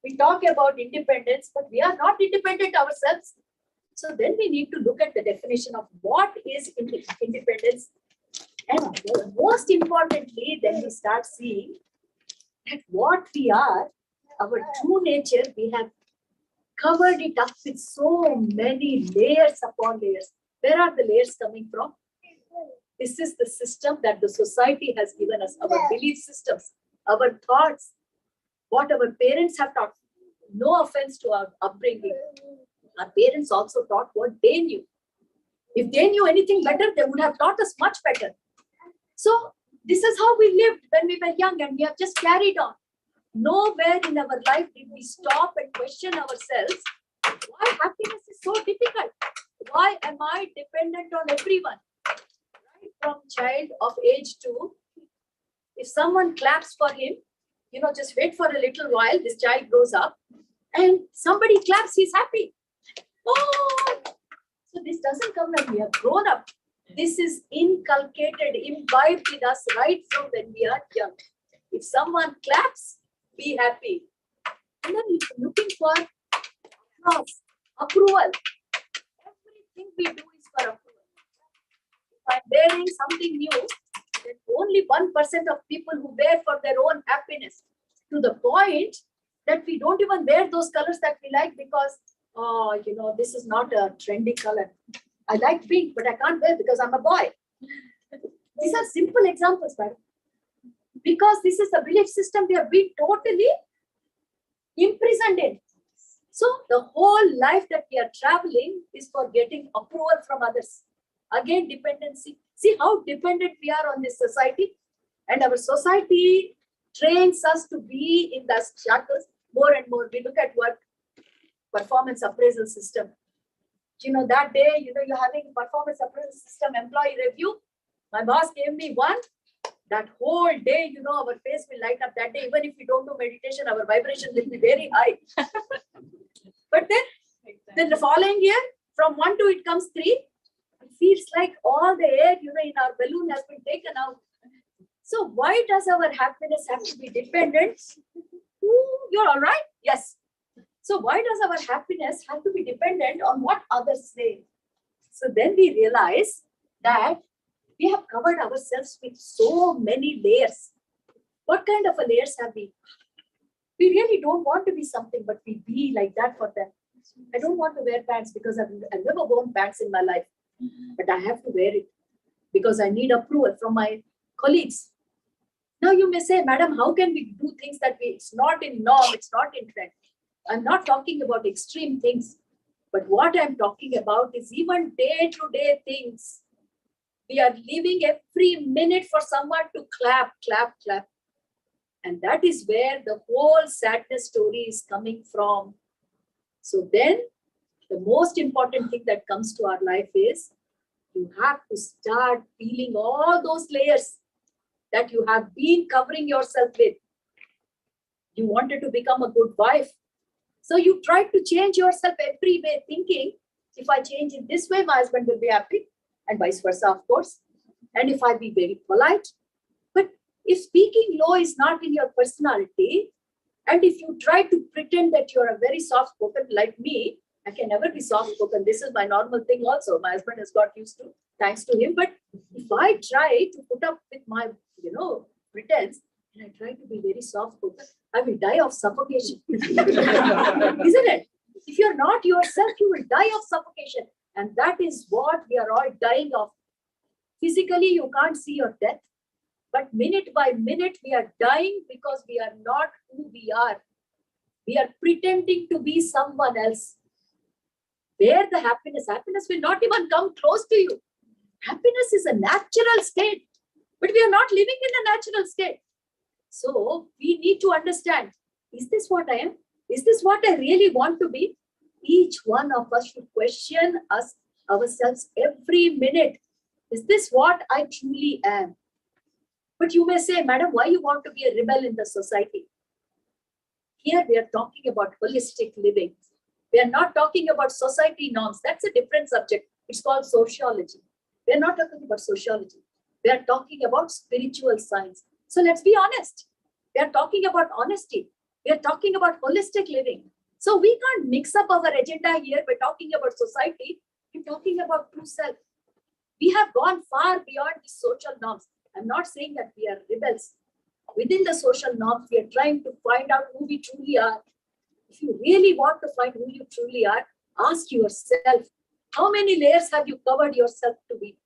We talk about independence, but we are not independent ourselves. So then we need to look at the definition of what is independence. And most importantly, then we start seeing that what we are, our true nature, we have covered it up with so many layers upon layers. Where are the layers coming from? This is the system that the society has given us, our belief systems, our thoughts, what our parents have taught. No offense to our upbringing. Our parents also taught what they knew. If they knew anything better, they would have taught us much better. So this is how we lived when we were young, and we have just carried on. Nowhere in our life did we stop and question ourselves, why happiness is so difficult? Why am I dependent on everyone? Right from child of age 2, if someone claps for him, just wait for a little while, this child grows up and somebody claps, he's happy. Oh, so this doesn't come when we have grown up. This is inculcated, imbibed in us right from when we are young. If someone claps, be happy. And then if you're looking for applause, approval. Everything we do is for approval. If I'm wearing something new, then only 1% of people who wear for their own happiness, to the point that we don't even wear those colors that we like because, this is not a trendy color. I like pink, but I can't wear because I'm a boy. These are simple examples, madam. Because this is the belief system we have been totally imprisoned in. So the whole life that we are traveling is for getting approval from others. Again, dependency. See how dependent we are on this society. And our society trains us to be in the shackles more and more. We look at what performance appraisal system. That day, you're having performance appraisal system employee review. My boss gave me one. That whole day, our face will light up that day. Even if we don't do meditation, our vibration will be very high. But then the following year, from 1 to it comes 3. It feels like all the air, in our balloon has been taken out. So why does our happiness have to be dependent? You're all right? Yes. So why does our happiness have to be dependent on what others say? So then we realize that we have covered ourselves with so many layers. What kind of a layers have we? We really don't want to be something, but we be like that for them. I don't want to wear pants because I've never worn pants in my life, but I have to wear it because I need approval from my colleagues. Now you may say, madam, how can we do things that it's not in norm, it's not in trend? I'm not talking about extreme things, but what I'm talking about is even day-to-day things. We are living every minute for someone to clap, clap, clap. And that is where the whole sadness story is coming from. So then the most important thing that comes to our life is you have to start peeling all those layers that you have been covering yourself with. You wanted to become a good wife. So you tried to change yourself every way, thinking, if I change it this way, my husband will be happy, and vice versa, of course. And if I be very polite. But if speaking low is not in your personality, and if you try to pretend that you're a very soft spoken like me, I can never be soft spoken. This is my normal thing also. My husband has got used to, thanks to him. But if I try to put up with my, pretense, and I try to be very soft spoken, I will die of suffocation. Isn't it? If you're not yourself, you will die of suffocation. And that is what we are all dying of. Physically, you can't see your death. But minute by minute, we are dying because we are not who we are. We are pretending to be someone else. Where the happiness will not even come close to you. Happiness is a natural state, but we are not living in a natural state. So we need to understand, is this what I am? Is this what I really want to be? Each one of us should question ourselves every minute. Is this what I truly am? But you may say, Madam, why you want to be a rebel in the society? Here we are talking about holistic living. We are not talking about society norms. That's a different subject. It's called sociology. We are not talking about sociology. We are talking about spiritual science. So let's be honest. We are talking about honesty. We are talking about holistic living. So we can't mix up our agenda here by talking about society. We're talking about true self. We have gone far beyond the social norms. I'm not saying that we are rebels. Within the social norms, we are trying to find out who we truly are. If you really want to find who you truly are, ask yourself, how many layers have you covered yourself to be?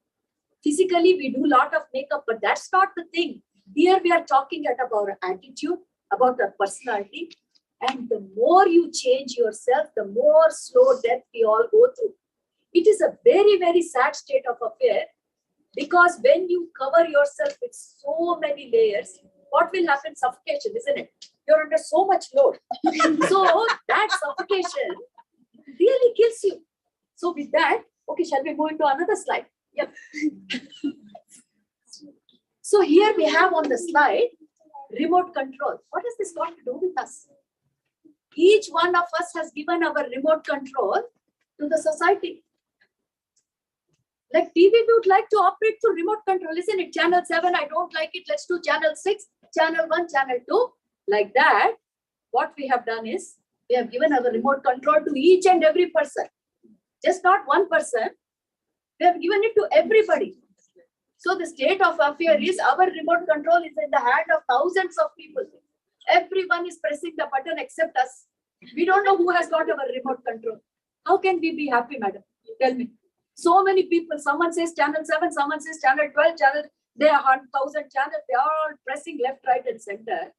Physically, we do a lot of makeup, but that's not the thing. Here we are talking about our attitude, about our personality. And the more you change yourself, the more slow death we all go through. It is a very, very sad state of affair, because when you cover yourself with so many layers, what will happen? Suffocation, isn't it? You're under so much load. So that suffocation really kills you. So with that, okay, shall we move into another slide? Yep. So here we have on the slide, remote control. What has this got to do with us? Each one of us has given our remote control to the society. Like TV, we would like to operate through remote control, isn't it? Channel 7, I don't like it. Let's do channel 6, channel 1, channel 2. Like that, what we have done is, we have given our remote control to each and every person. Just not one person. We have given it to everybody. So the state of affair is, our remote control is in the hand of thousands of people. Everyone is pressing the button except us. We don't know who has got our remote control. How can we be happy, madam? Tell me. So many people, someone says channel 7, someone says channel 12, there are 1,000 channels, they are all pressing left, right, and center.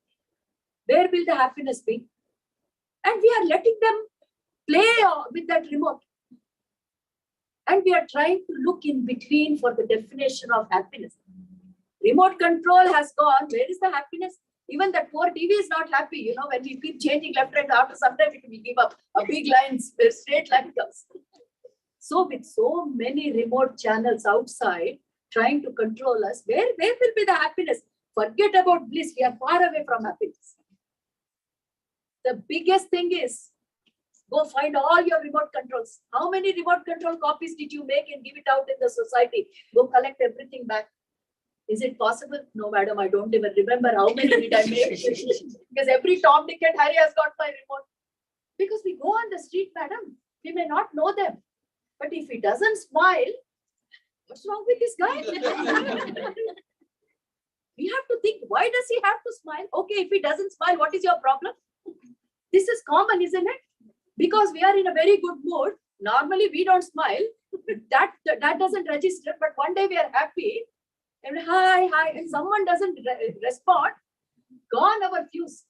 Where will the happiness be? And we are letting them play with that remote. And we are trying to look in between for the definition of happiness. Remote control has gone. Where is the happiness? Even that poor TV is not happy. When we keep changing left, right, after some time it will give up. A big line, straight line comes. So with so many remote channels outside trying to control us, where will be the happiness? Forget about bliss. We are far away from happiness. The biggest thing is, go find all your remote controls. How many remote control copies did you make and give it out in the society? Go collect everything back. Is it possible? No, madam, I don't even remember how many did I make. Because every Tom, Dick and Harry has got my remote. Because we go on the street, madam, we may not know them. But if he doesn't smile, what's wrong with this guy? We have to think, why does he have to smile? Okay, if he doesn't smile, what is your problem? This is common, isn't it? Because we are in a very good mood. Normally, we don't smile. That doesn't register. But one day we are happy. And hi, and someone doesn't respond. Gone our fuse.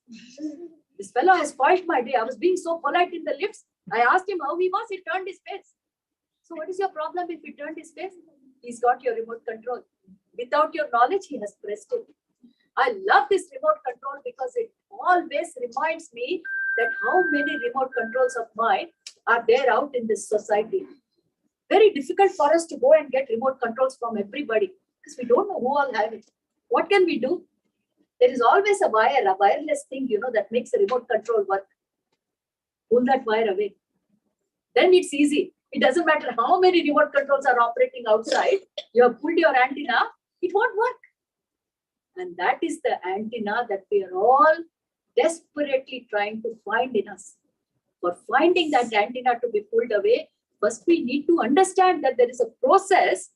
This fellow has spoiled my day. I was being so polite in the lifts. I asked him how he was. He turned his face. So what is your problem if he turned his face? He's got your remote control. Without your knowledge, he has pressed it. I love this remote control because it always reminds me that how many remote controls of mine are there out in this society. Very difficult for us to go and get remote controls from everybody because we don't know who all have it. What can we do? There is always a wireless thing, that makes a remote control work. Pull that wire away. Then it's easy. It doesn't matter how many remote controls are operating outside. You have pulled your antenna, it won't work. And that is the antenna that we are all desperately trying to find in us. For finding that antenna to be pulled away, first we need to understand that there is a process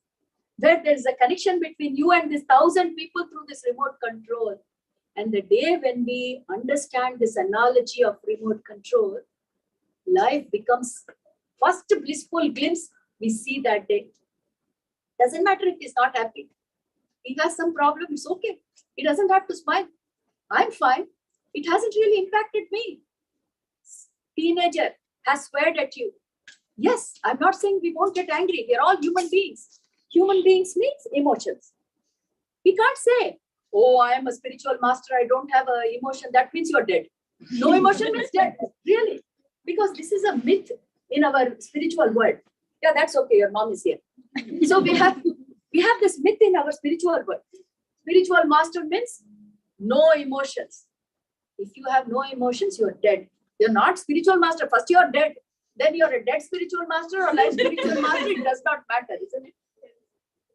where there is a connection between you and these 1,000 people through this remote control. And the day when we understand this analogy of remote control, life becomes first blissful glimpse we see that day. Doesn't matter if he's not happy. He has some problem, it's okay. He doesn't have to smile. I'm fine. It hasn't really impacted me. Teenager has sweared at you. Yes, I'm not saying we won't get angry. We are all human beings. Human beings means emotions. We can't say, oh, I am a spiritual master, I don't have an emotion. That means you're dead. No emotion means dead. Really. Because this is a myth in our spiritual world. Yeah, that's okay. Your mom is here. So we have this myth in our spiritual world. Spiritual master means no emotions. If you have no emotions, you're dead. You're not spiritual master. First you're dead. Then you're a dead spiritual master or life spiritual master. It does not matter, isn't it?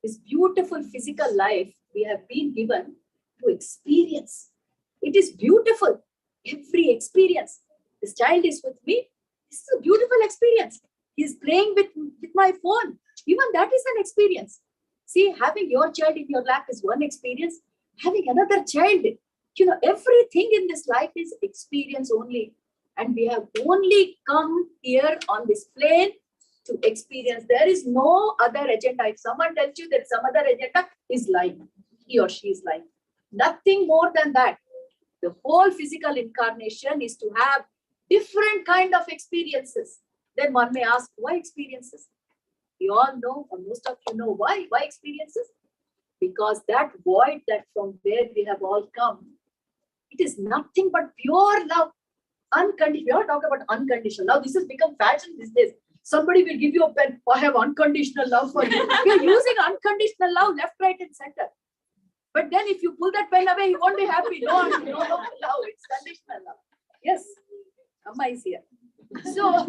This beautiful physical life we have been given to experience. It is beautiful. Every experience. This child is with me. This is a beautiful experience. He's playing with my phone. Even that is an experience. See, having your child in your lap is one experience. Having another child, everything in this life is experience only. And we have only come here on this plane to experience. There is no other agenda. If someone tells you that some other agenda, is lying. He or she is lying. Nothing more than that. The whole physical incarnation is to have different kind of experiences. Then one may ask, why experiences? We all know, or most of you know why. Why experiences? Because that void that from where we have all come, it is nothing but pure love. Unconditional. We are talking about unconditional love. This has become fashion these days. Somebody will give you a pen. I have unconditional love for you. We are using unconditional love left, right, and center. But then if you pull that pen away, you won't be happy. No love. It's conditional love. Yes. Amma is here. So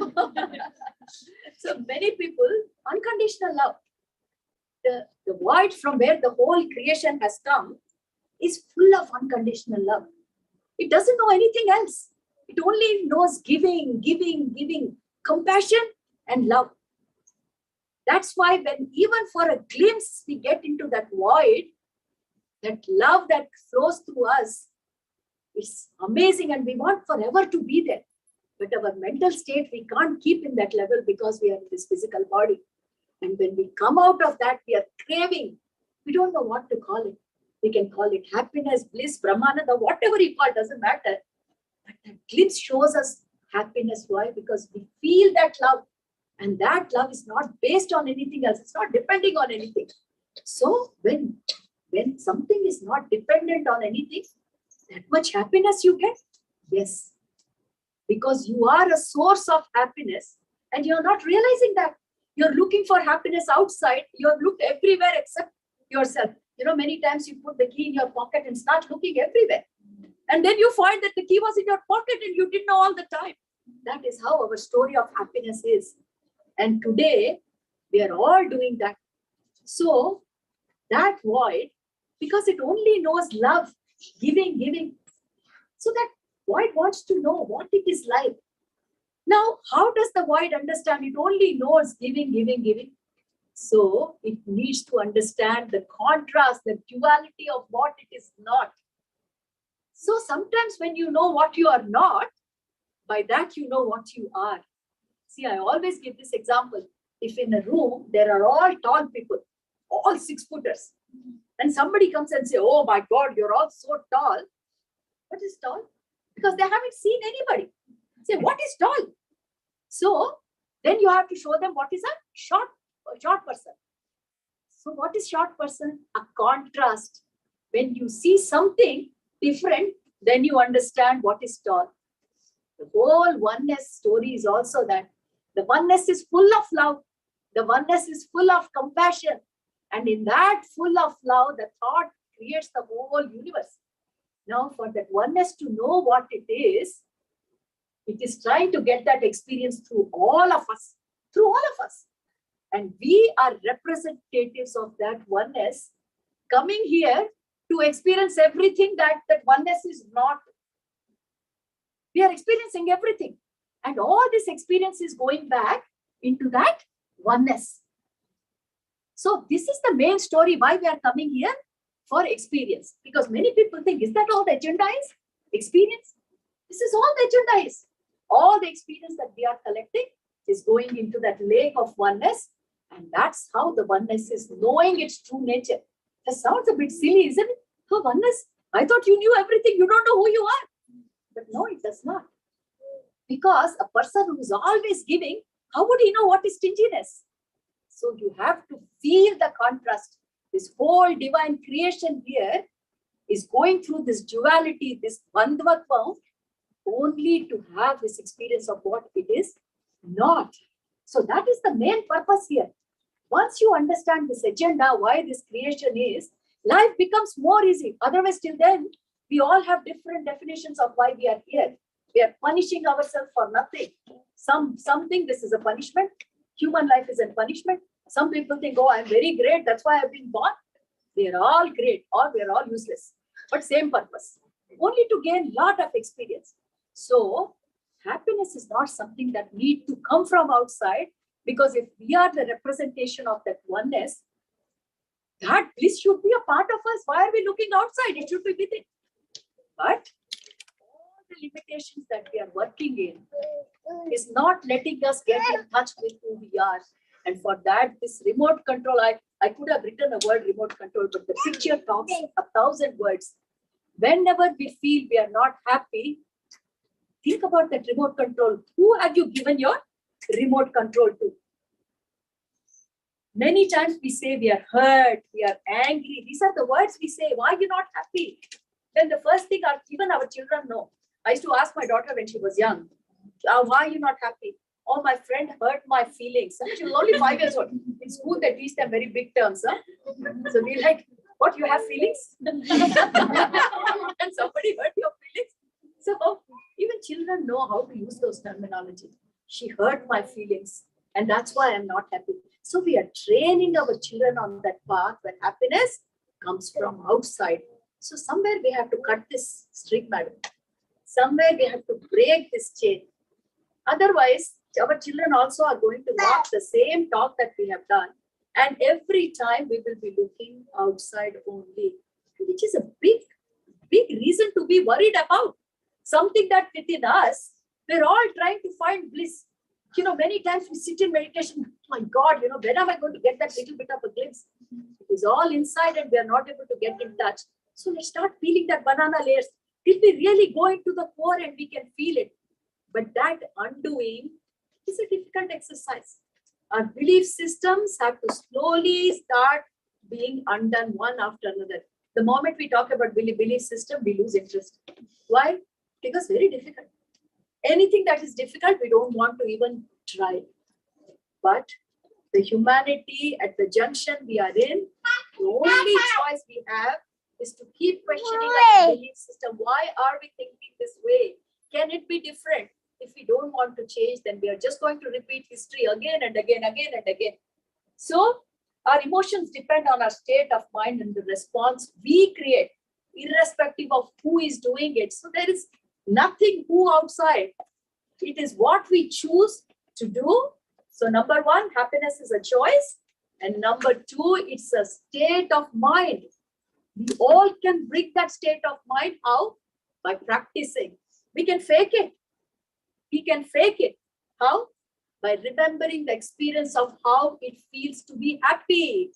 many people, unconditional love. The void from where the whole creation has come is full of unconditional love. It doesn't know anything else. It only knows giving, compassion and love. That's why when even for a glimpse we get into that void, that love that flows through us, it's amazing and we want forever to be there. But our mental state, we can't keep in that level because we are in this physical body. And when we come out of that, we are craving. We don't know what to call it. We can call it happiness, bliss, brahmananda, whatever you call it, doesn't matter. But that glimpse shows us happiness. Why? Because we feel that love. And that love is not based on anything else. It's not depending on anything. So when something is not dependent on anything, that much happiness you get? Yes. Because you are a source of happiness and you're not realizing that. You're looking for happiness outside. You've looked everywhere except yourself. Many times you put the key in your pocket and start looking everywhere. And then you find that the key was in your pocket and you didn't know all the time. That is how our story of happiness is. And today, we are all doing that. So, that void, because it only knows love, giving. So that void wants to know what it is like. Now, how does the void understand? It only knows giving. So, it needs to understand the contrast, the duality of what it is not. So, sometimes when you know what you are not, by that you know what you are. See, I always give this example. If in a room, there are all tall people, all 6-footers, and somebody comes and say, oh my God, you're all so tall. What is tall? Because they haven't seen anybody. Say, what is tall? So then you have to show them what is a short person. So what is short person? A contrast. When you see something different, then you understand what is tall. The whole oneness story is also that the oneness is full of love. The oneness is full of compassion. And in that full of love, the thought creates the whole universe. Now, for that oneness to know what it is trying to get that experience through all of us. And we are representatives of that oneness coming here to experience everything that oneness is not. We are experiencing everything. And all this experience is going back into that oneness. So this is the main story why we are coming here, for experience. Because many people think, is that all the agenda is? Experience? This is all the agenda is. All the experience that we are collecting is going into that lake of oneness. And that's how the oneness is knowing its true nature. That sounds a bit silly, isn't it? Oh, oneness. I thought you knew everything. You don't know who you are. But no, it does not. Because a person who is always giving, how would he know what is stinginess? So you have to feel the contrast. This whole divine creation here is going through this duality, this bandhvatvam, only to have this experience of what it is not. So that is the main purpose here. Once you understand this agenda, why this creation is, life becomes more easy. Otherwise, till then, we all have different definitions of why we are here. We are punishing ourselves for nothing. Some think this is a punishment. Human life is a punishment. Some people think, oh, I'm very great. That's why I've been born. They are all great, or we are all useless. But same purpose. Only to gain lot of experience. So happiness is not something that need to come from outside, because if we are the representation of that oneness, that bliss should be a part of us. Why are we looking outside? It should be within. But all the limitations that we are working in is not letting us get in touch with who we are. And for that, this remote control, I could have written a word remote control, but the picture talks 1,000 words. Whenever we feel we are not happy, think about that remote control. Who have you given your remote control to? Many times we say we are hurt, we are angry. These are the words we say. Why are you not happy? Then the first thing even our children know. I used to ask my daughter when she was young, why are you not happy? Oh, my friend hurt my feelings. She was only 5 years old. In school, they teach them very big terms. Huh? So we're like, what, you have feelings? And somebody hurt your feelings? So even children know how to use those terminology. She hurt my feelings, and that's why I'm not happy. So we are training our children on that path where happiness comes from outside. So somewhere we have to cut this string, madam. Somewhere we have to break this chain. Otherwise, our children also are going to walk the same talk that we have done. And every time we will be looking outside only, which is a big reason to be worried about. Something that within us, we're all trying to find bliss. You know, many times we sit in meditation, my God, you know, when am I going to get that little bit of a glimpse? It is all inside and we are not able to get in touch. So let's start peeling that banana layers till we really go into the core and we can feel it. But that undoing is a difficult exercise. Our belief systems have to slowly start being undone one after another. The moment we talk about belief system, we lose interest. Why? Because very difficult. Anything that is difficult, we don't want to even try. But the humanity at the junction we are in, the only choice we have is to keep questioning our belief system. Why are we thinking this way? Can it be different? If we don't want to change, then we are just going to repeat history again and again, again and again. So our emotions depend on our state of mind and the response we create, irrespective of who is doing it. So there is nothing who outside. It is what we choose to do. So number one, happiness is a choice. And number two, it's a state of mind. We all can bring that state of mind out by practicing. We can fake it. We can fake it. How? By remembering the experience of how it feels to be happy.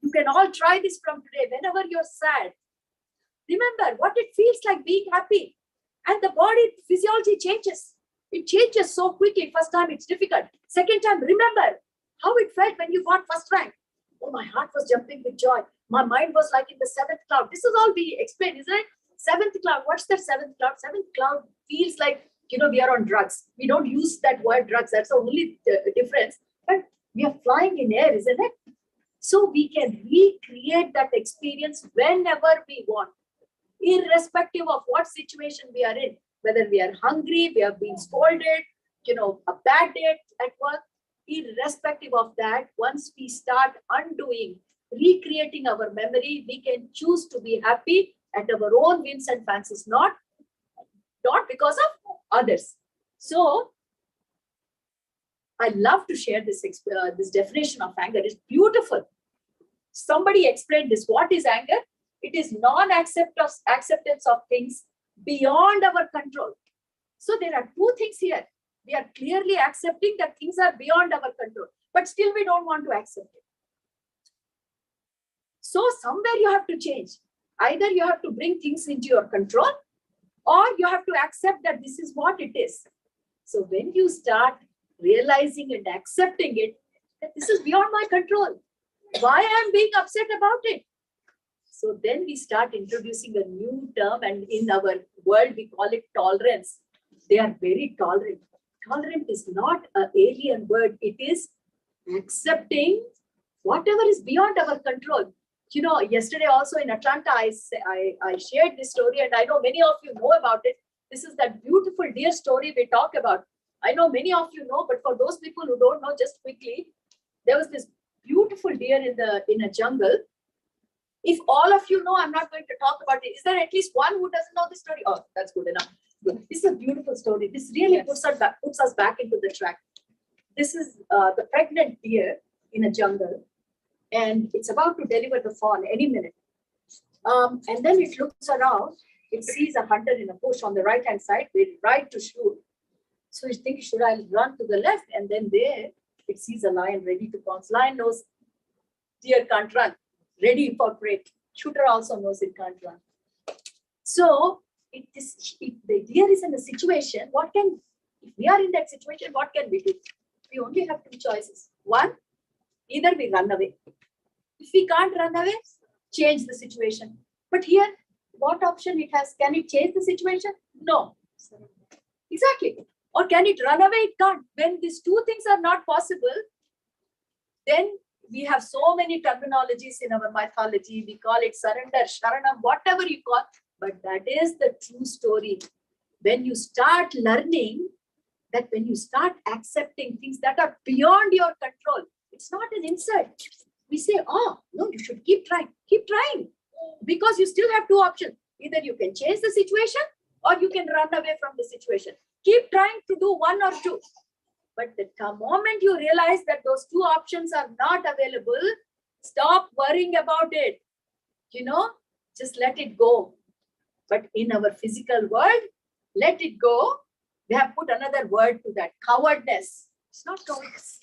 You can all try this from today. Whenever you're sad, remember what it feels like being happy. And the body physiology changes. It changes so quickly. First time it's difficult. Second time, remember how it felt when you got first rank. Oh, my heart was jumping with joy. My mind was like in the 7th cloud. This is all we explain, isn't it? 7th cloud. What's the 7th cloud? 7th cloud feels like, you know, we are on drugs. We don't use that word drugs. That's the only difference. But we are flying in air, isn't it? So we can recreate that experience whenever we want, irrespective of what situation we are in. Whether we are hungry, we are being scolded, you know, a bad day at work, irrespective of that, once we start undoing, recreating our memory, we can choose to be happy at our own whims and fancies, not because of others. So I love to share this definition of anger. It's beautiful. Somebody explained this. What is anger? It is non-acceptance of things beyond our control. So there are two things here. We are clearly accepting that things are beyond our control, but still we don't want to accept it. So somewhere you have to change. Either you have to bring things into your control, or you have to accept that this is what it is. So when you start realizing and accepting it, that this is beyond my control, why I'm being upset about it? So then we start introducing a new term, and in our world we call it tolerance. They are very tolerant. Tolerant is not an alien word. It is accepting whatever is beyond our control. You know, yesterday also in Atlanta, I shared this story, and I know many of you know about it. This is that beautiful deer story we talk about. I know many of you know, but for those people who don't know, just quickly, there was this beautiful deer in a jungle. If all of you know, I'm not going to talk about it. Is there at least one who doesn't know the story? Oh, that's good enough. This is a beautiful story. This really puts us back into the track. This is the pregnant deer in a jungle, and it's about to deliver the fawn any minute. And then it looks around. It sees a hunter in a bush on the right-hand side, ready to shoot. So it thinks, should I run to the left? And then there, it sees a lion ready to pounce. Lion knows deer can't run, ready for prey. Shooter also knows it can't run. So if the deer is in a situation, if we are in that situation, what can we do? We only have two choices. One, either we run away. If we can't run away, change the situation. But here, what option it has? Can it change the situation? No. Exactly. Or can it run away? It can't. When these two things are not possible, then we have so many terminologies in our mythology. We call it surrender, sharanam, whatever you call. But that is the true story. When you start learning that, when you start accepting things that are beyond your control, it's not an insult. We say, oh, no, you should keep trying. Keep trying. Because you still have two options. Either you can change the situation or you can run away from the situation. Keep trying to do one or two. But the moment you realize that those two options are not available, stop worrying about it. Just let it go. But in our physical world, let it go. We have put another word to that, cowardness. It's not cowardice.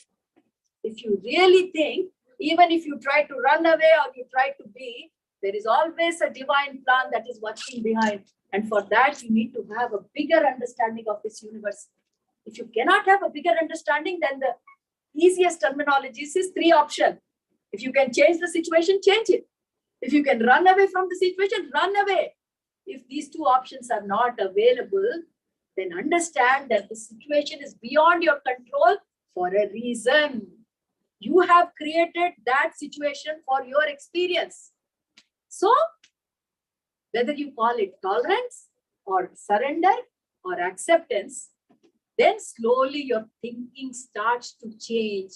If you really think, even if you try to run away or you try to be, there is always a divine plan that is working behind. And for that, you need to have a bigger understanding of this universe. If you cannot have a bigger understanding, then the easiest terminology is three options. If you can change the situation, change it. If you can run away from the situation, run away. If these two options are not available, then understand that the situation is beyond your control for a reason. You have created that situation for your experience. So, whether you call it tolerance or surrender or acceptance, then slowly your thinking starts to change.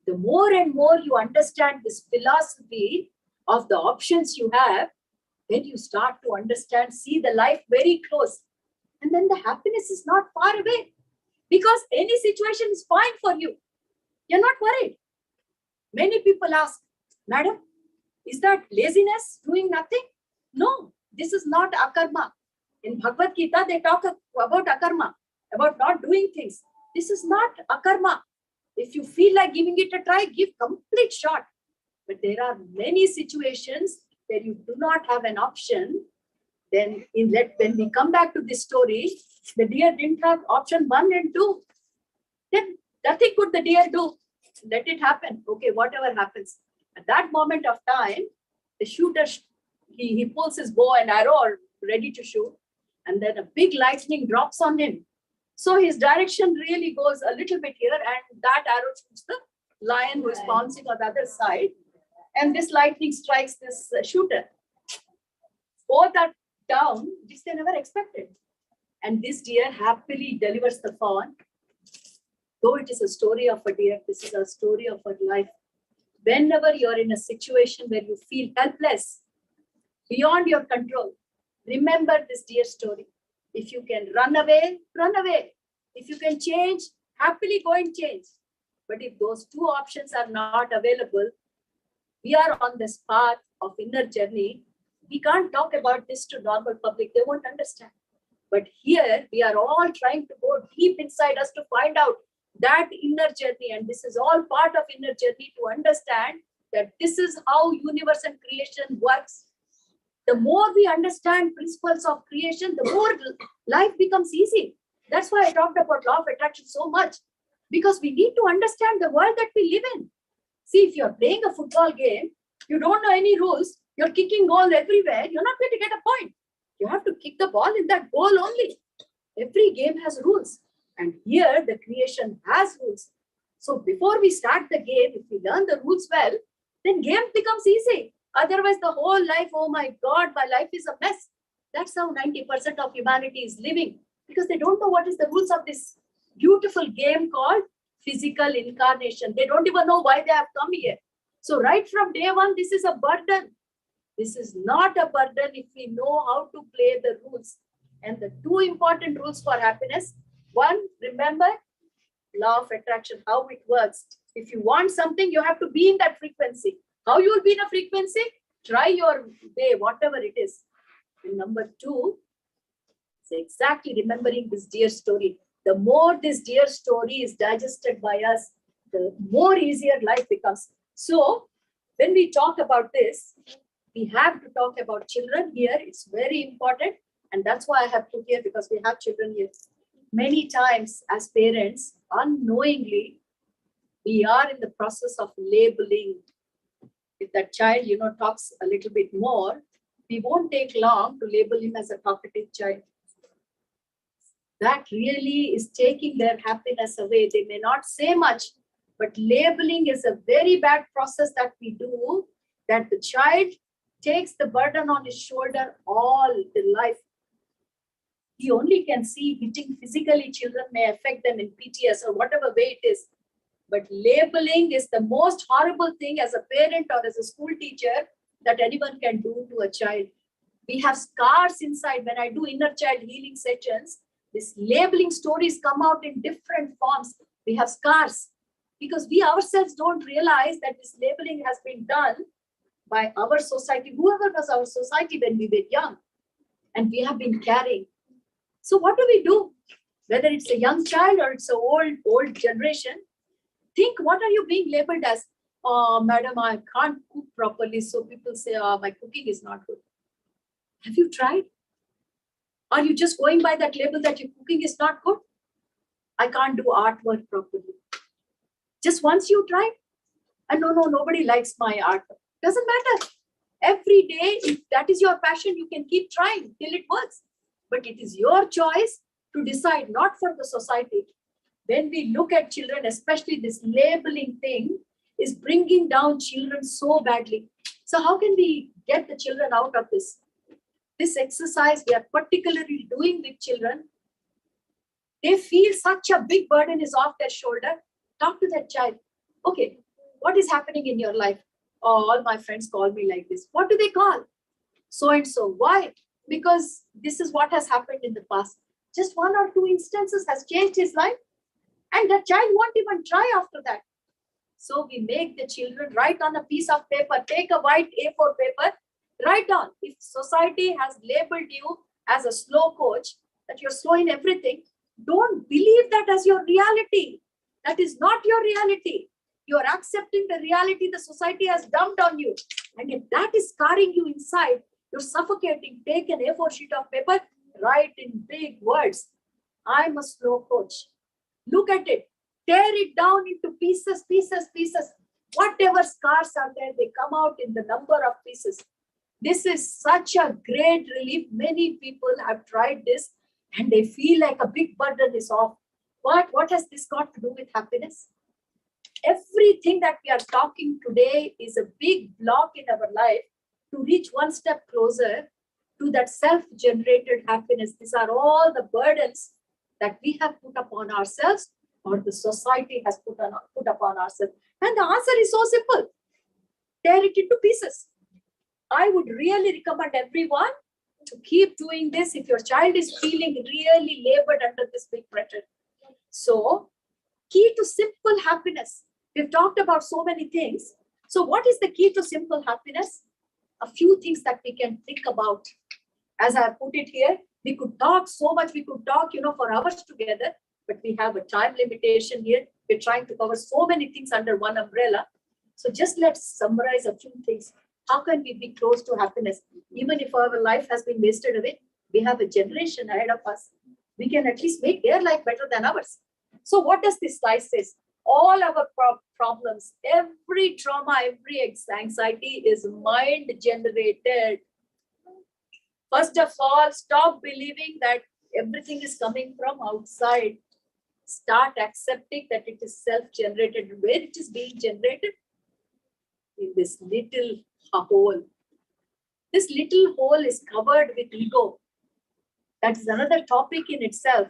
The more and more you understand this philosophy of the options you have, then you start to understand, see the life very close. And then the happiness is not far away, because any situation is fine for you. You're not worried. Many people ask, Madam, is that laziness, doing nothing? No, this is not akarma. In Bhagavad Gita, they talk about akarma, about not doing things. This is not akarma. If you feel like giving it a try, give complete shot. But there are many situations where you do not have an option. Then when we come back to this story, the deer didn't have option 1 and 2. Then nothing could the deer do. Let it happen. Okay, whatever happens. At that moment of time, the shooter, he pulls his bow and arrow ready to shoot. And then a big lightning drops on him. So his direction really goes a little bit here, and that arrow shoots the lion who is pouncing on the other side. And this lightning strikes this shooter. Both are down, which they never expected. And this deer happily delivers the fawn. Though it is a story of a deer, this is a story of a life. Whenever you're in a situation where you feel helpless, beyond your control, remember this deer story. If you can run away, run away. If you can change, happily go and change. But if those two options are not available, we are on this path of inner journey. We can't talk about this to normal public. They won't understand. But here we are all trying to go deep inside us to find out that inner journey. And this is all part of inner journey to understand that this is how universe and creation works. The more we understand principles of creation, the more life becomes easy. That's why I talked about law of attraction so much, because we need to understand the world that we live in. See, if you're playing a football game, you don't know any rules, you're kicking goals everywhere, you're not going to get a point. You have to kick the ball in that goal only. Every game has rules. And here the creation has rules. So before we start the game, if we learn the rules well, then game becomes easy. Otherwise, the whole life, oh my God, my life is a mess. That's how 90% of humanity is living, because they don't know what is the rules of this beautiful game called physical incarnation. They don't even know why they have come here. So right from day one, this is a burden. This is not a burden if we know how to play the rules. And the two important rules for happiness. One, remember, law of attraction, how it works. If you want something, you have to be in that frequency. How you will be in a frequency? Try your way, whatever it is. And number two, is exactly remembering this dear story. The more this dear story is digested by us, the more easier life becomes. So when we talk about this, we have to talk about children here. It's very important. And that's why I have put here, because we have children here. Many times as parents, unknowingly, we are in the process of labeling. If that child, talks a little bit more, we won't take long to label him as a talkative child. That really is taking their happiness away. They may not say much, but labeling is a very bad process that we do, that the child takes the burden on his shoulder all the life. He only can see hitting physically children may affect them in PTS or whatever way it is. But labeling is the most horrible thing as a parent or as a school teacher that anyone can do to a child. We have scars inside. When I do inner child healing sessions, these labeling stories come out in different forms. We have scars because we ourselves don't realize that this labeling has been done by our society, whoever was our society when we were young, and we have been carrying. So what do we do? Whether it's a young child or it's an old generation, think, what are you being labeled as? Oh, madam, I can't cook properly. So people say, oh, my cooking is not good. Have you tried? Are you just going by that label that your cooking is not good? I can't do artwork properly. Just once you tried? And no, nobody likes my art. Doesn't matter. Every day, if that is your passion, you can keep trying till it works. But it is your choice to decide, not for the society. When we look at children, especially this labeling thing is bringing down children so badly. So how can we get the children out of this? This exercise we are particularly doing with children, they feel such a big burden is off their shoulder. Talk to that child. Okay, what is happening in your life? Oh, all my friends call me like this. What do they call? So and so. Why? Because this is what has happened in the past. Just one or two instances has changed his life. And the child won't even try after that. So we make the children write on a piece of paper, take a white A4 paper, write down. If society has labeled you as a slow coach, that you're slow in everything, don't believe that as your reality. That is not your reality. You're accepting the reality the society has dumped on you. And if that is scarring you inside, you're suffocating. Take an A4 sheet of paper, write in big words, I'm a slow coach. Look at it. Tear it down into pieces. Whatever scars are there, they come out in the number of pieces. This is such a great relief. Many people have tried this and they feel like a big burden is off. What has this got to do with happiness? Everything that we are talking today is a big block in our life to reach one step closer to that self-generated happiness. These are all the burdens that we have put upon ourselves or the society has put upon ourselves. And the answer is so simple. Tear it into pieces. I would really recommend everyone to keep doing this. If your child is feeling really labored under this big pressure, So, key to simple happiness. We've talked about so many things. So, what is the key to simple happiness? A few things that we can think about. As I have put it here, we could talk so much, we could talk, for hours together, but we have a time limitation here. We're trying to cover so many things under one umbrella. So just let's summarize a few things. How can we be close to happiness? Even if our life has been wasted away, we have a generation ahead of us. We can at least make their life better than ours. So what does this slide say? All our problems, every trauma, every anxiety is mind generated. First of all, stop believing that everything is coming from outside. Start accepting that it is self-generated. Where it is being generated? In this little hole. This little hole is covered with ego. That's another topic in itself.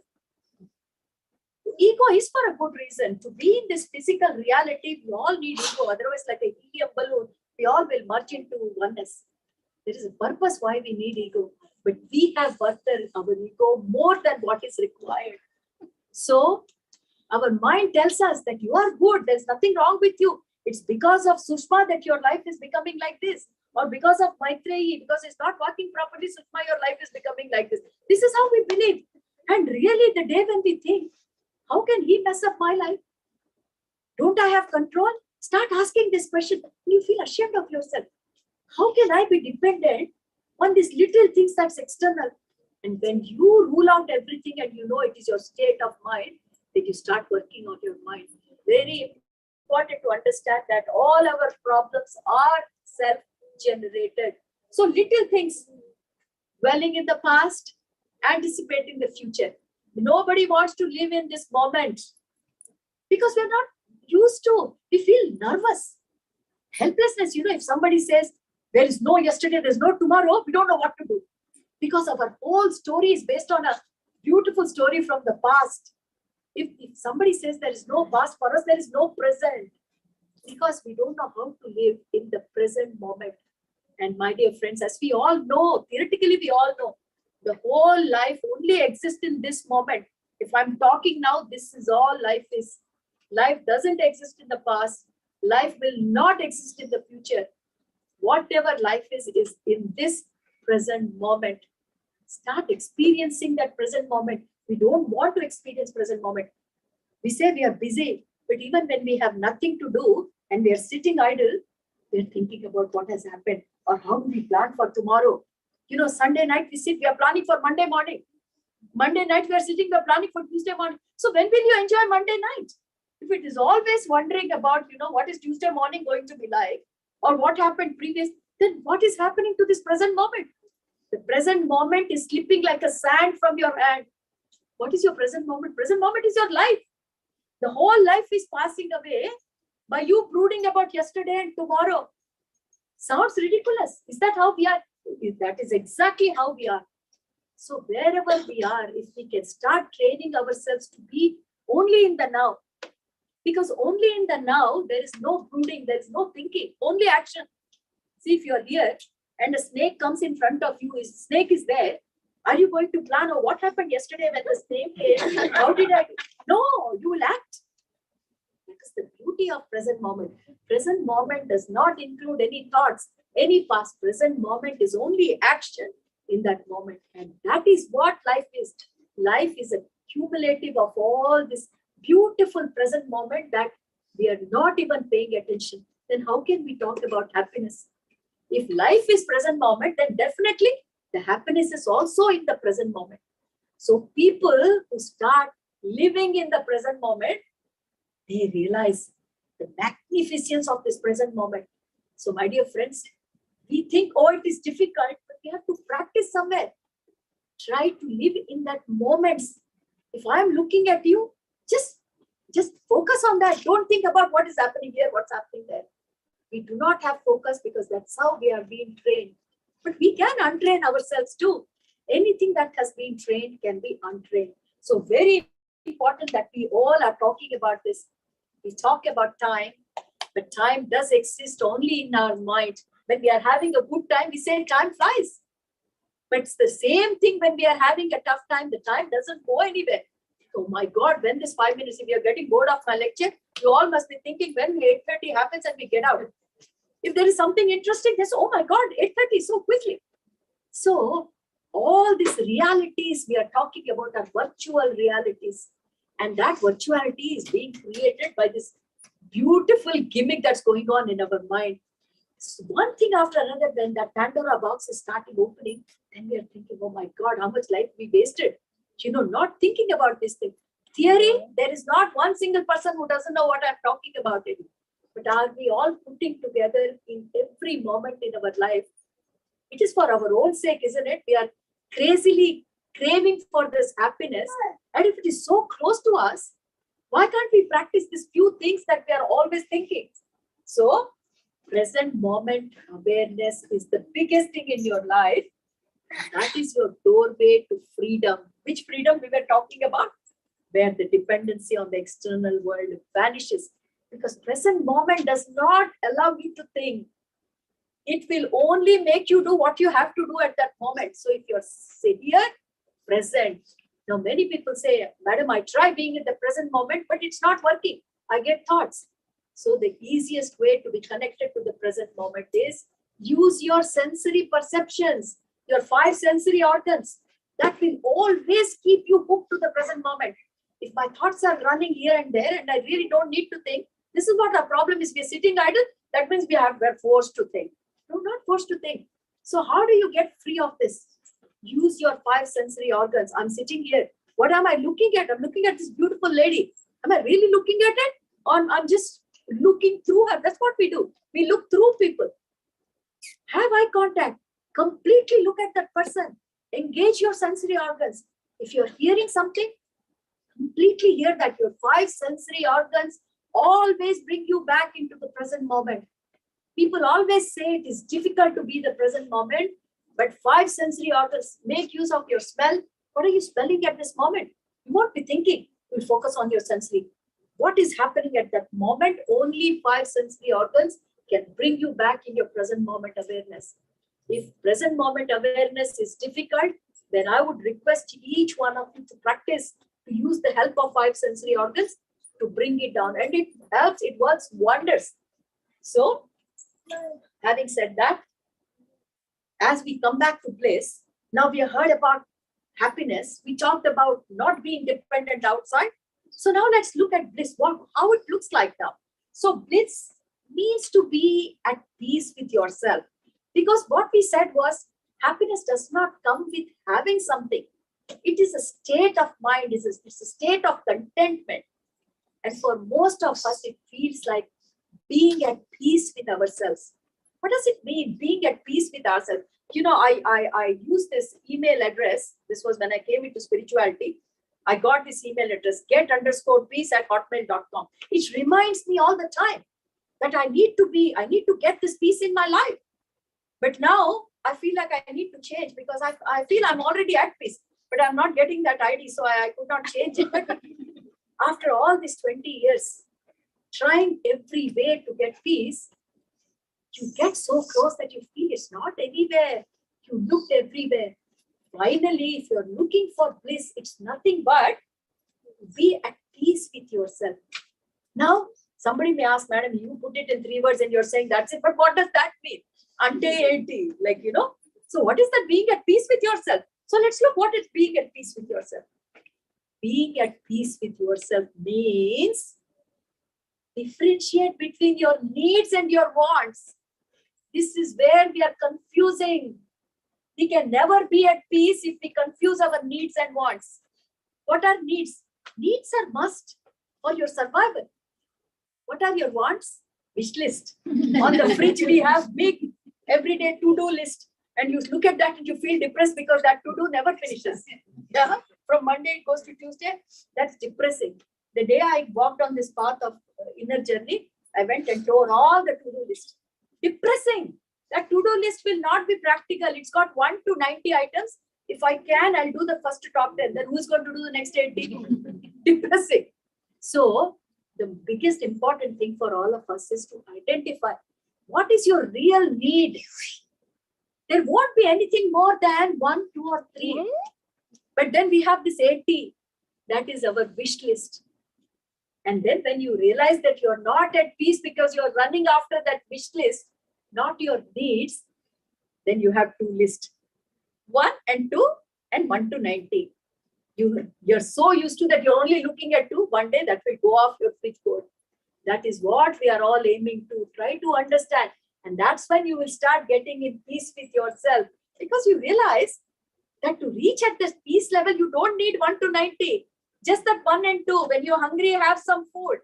Ego is for a good reason. To be in this physical reality, we all need ego. Otherwise, like a helium balloon, we all will merge into oneness. There is a purpose why we need ego. But we have birthed our ego more than what is required. So, our mind tells us that you are good. There's nothing wrong with you. It's because of Sushma that your life is becoming like this. Or because of Maitreyi, because it's not working properly, Sushma, your life is becoming like this. This is how we believe. And really, the day when we think, how can he mess up my life? Don't I have control? Start asking this question. You feel ashamed of yourself. How can I be dependent on these little things that's external? And when you rule out everything and you know it is your state of mind, then you start working on your mind. Very important to understand that all our problems are self-generated. So little things, dwelling in the past, anticipating the future. Nobody wants to live in this moment because we're not used to. We feel nervous. Helplessness, if somebody says, there is no yesterday, there's no tomorrow, we don't know what to do. Because our whole story is based on a beautiful story from the past. If somebody says there is no past, for us, there is no present. Because we don't know how to live in the present moment. And my dear friends, as we all know, theoretically we all know, the whole life only exists in this moment. If I'm talking now, this is all life is. Life doesn't exist in the past. Life will not exist in the future. Whatever life is in this present moment. Start experiencing that present moment. We don't want to experience present moment. We say we are busy, but even when we have nothing to do and we are sitting idle, we're thinking about what has happened or how do we plan for tomorrow. Sunday night we are planning for Monday morning. Monday night we are sitting, we are planning for Tuesday morning. So when will you enjoy Monday night? If it is always wondering about, what is Tuesday morning going to be like or what happened previous, then what is happening to this present moment? The present moment is slipping like a sand from your hand. What is your present moment? Present moment is your life. The whole life is passing away by you brooding about yesterday and tomorrow. Sounds ridiculous. Is that how we are? That is exactly how we are. So wherever we are, if we can start training ourselves to be only in the now, because only in the now, there is no brooding, there is no thinking, only action. See, if you are here and a snake comes in front of you, snake is there, are you going to plan, oh, what happened yesterday when the snake came? How did I? No, you will act. Because the beauty of present moment. Present moment does not include any thoughts, any past. Present moment is only action in that moment. And that is what life is. Life is a cumulative of all this beautiful present moment that we are not even paying attention. Then how can we talk about happiness? If life is present moment, then definitely the happiness is also in the present moment. So people who start living in the present moment, they realize the magnificence of this present moment. So my dear friends, we think, oh, it is difficult, but we have to practice somewhere. Try to live in that moment. If I'm looking at you, just focus on that. Don't think about what is happening here, what's happening there. We do not have focus because that's how we are being trained. But we can untrain ourselves too. Anything that has been trained can be untrained. So very important that we all are talking about this. We talk about time, but time does exist only in our mind. When we are having a good time, we say time flies. But it's the same thing when we are having a tough time, the time doesn't go anywhere. Oh my God, when this 5 minutes, if you're getting bored of my lecture, you all must be thinking when 8:30 happens and we get out. If there is something interesting, just, oh my God, 8:30 so quickly. So all these realities we are talking about are virtual realities. And that virtuality is being created by this beautiful gimmick that's going on in our mind. So one thing after another, when that Pandora box is starting opening, then we are thinking, oh my God, how much life we wasted. Not thinking about this thing. Theory, there is not one single person who doesn't know what I'm talking about it. But are we all putting together in every moment in our life? It is for our own sake, isn't it? We are crazily craving for this happiness. And if it is so close to us, why can't we practice these few things that we are always thinking? So, present moment awareness is the biggest thing in your life. That is your doorway to freedom. Which freedom we were talking about? Where the dependency on the external world vanishes. Because present moment does not allow you to think. It will only make you do what you have to do at that moment. So if you're here, present. Now many people say, Madam, I try being in the present moment, but it's not working. I get thoughts. So the easiest way to be connected to the present moment is use your sensory perceptions, your 5 sensory organs. That will always keep you hooked to the present moment. If my thoughts are running here and there and I really don't need to think, this is what our problem is. We're sitting idle. That means we're forced to think. No, not forced to think. So how do you get free of this? Use your 5 sensory organs. I'm sitting here. What am I looking at? I'm looking at this beautiful lady. Am I really looking at it? Or I'm just looking through her? That's what we do. We look through people. Have eye contact. Completely look at that person. Engage your sensory organs. If you're hearing something, completely hear that. Your 5 sensory organs always bring you back into the present moment. People always say it is difficult to be the present moment, but 5 sensory organs, make use of your smell. What are you smelling at this moment? You won't be thinking. You'll focus on your sensory. What is happening at that moment? Only 5 sensory organs can bring you back in your present moment awareness. If present moment awareness is difficult, then I would request each one of you to practice to use the help of 5 sensory organs to bring it down. And it helps, it works wonders. So, having said that, as we come back to bliss, now we heard about happiness. We talked about not being dependent outside. So now let's look at bliss, how it looks like now. So bliss means to be at peace with yourself. Because what we said was, happiness does not come with having something. It is a state of mind, it's a state of contentment. And for most of us, it feels like being at peace with ourselves. What does it mean, being at peace with ourselves? I use this email address. This was when I came into spirituality. I got this email address, get_peace@hotmail.com. It reminds me all the time that I need to get this peace in my life. But now I feel like I need to change because I feel I'm already at peace, but I'm not getting that ID, so I could not change it. But after all these 20 years, trying every way to get peace, you get so close that you feel it's not anywhere. You looked everywhere. Finally, if you're looking for bliss, it's nothing but be at peace with yourself. Now, somebody may ask, Madam, you put it in 3 words and you're saying that's it. But what does that mean? Ante, So what is that being at peace with yourself? So let's look what is being at peace with yourself. Being at peace with yourself means differentiate between your needs and your wants. This is where we are confusing. We can never be at peace if we confuse our needs and wants. What are needs? Needs are must for your survival. What are your wants? Wish list. On the fridge, we have big everyday to-do list. And you look at that and you feel depressed because that to-do never finishes. Yeah? From Monday, it goes to Tuesday. That's depressing. The day I walked on this path of inner journey, I went and tore all the to-do list. Depressing. That to-do list will not be practical. It's got 1 to 90 items. If I can, I'll do the first top 10. Then who's going to do the next 80? Depressing. So, the biggest important thing for all of us is to identify what is your real need. There won't be anything more than 1, 2, or 3. But then we have this 80. That is our wish list. And then when you realize that you're not at peace because you're running after that wish list, not your needs, then you have two lists, 1 and 2 and 1 to 90. You're so used to that you're only looking at 2. One day that will go off your switchboard. That is what we are all aiming to try to understand. And that's when you will start getting in peace with yourself, because you realize that to reach at this peace level, you don't need 1 to 90. Just that 1 and 2. When you're hungry, have some food.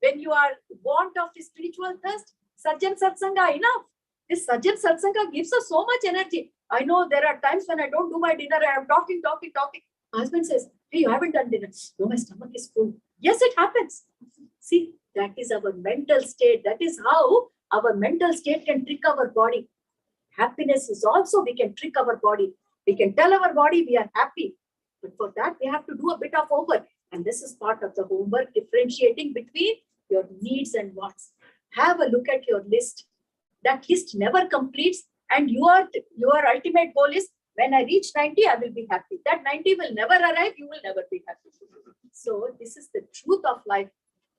When you are want of the spiritual thirst, Sajjan Satsanga, enough. This Sajjan Satsanga gives us so much energy. I know there are times when I don't do my dinner, I am talking. My husband says, hey, you haven't done dinner. No, my stomach is full. Yes, it happens. See, that is our mental state. That is how our mental state can trick our body. Happiness is also, we can trick our body. We can tell our body we are happy. But for that, we have to do a bit of homework. And this is part of the homework, differentiating between your needs and wants. Have a look at your list. That list never completes. And your ultimate goal is, when I reach 90, I will be happy. That 90 will never arrive. You will never be happy. So this is the truth of life.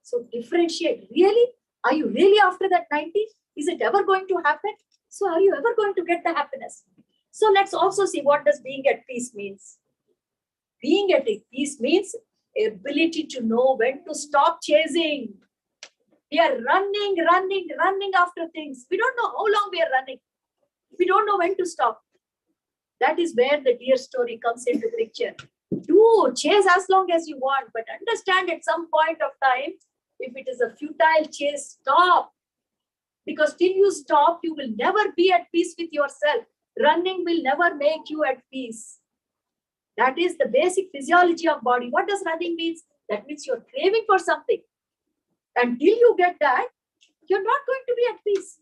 So differentiate. Really? Are you really after that 90? Is it ever going to happen? So are you ever going to get the happiness? So let's also see what does being at peace means. Being at peace means ability to know when to stop chasing. We are running after things. We don't know how long we are running. We don't know when to stop. That is where the deer story comes into picture. Do chase as long as you want, but understand at some point of time, if it is a futile chase, stop. Because till you stop, you will never be at peace with yourself. Running will never make you at peace. That is the basic physiology of body. What does running mean? That means you're craving for something. Until you get that, you're not going to be at peace.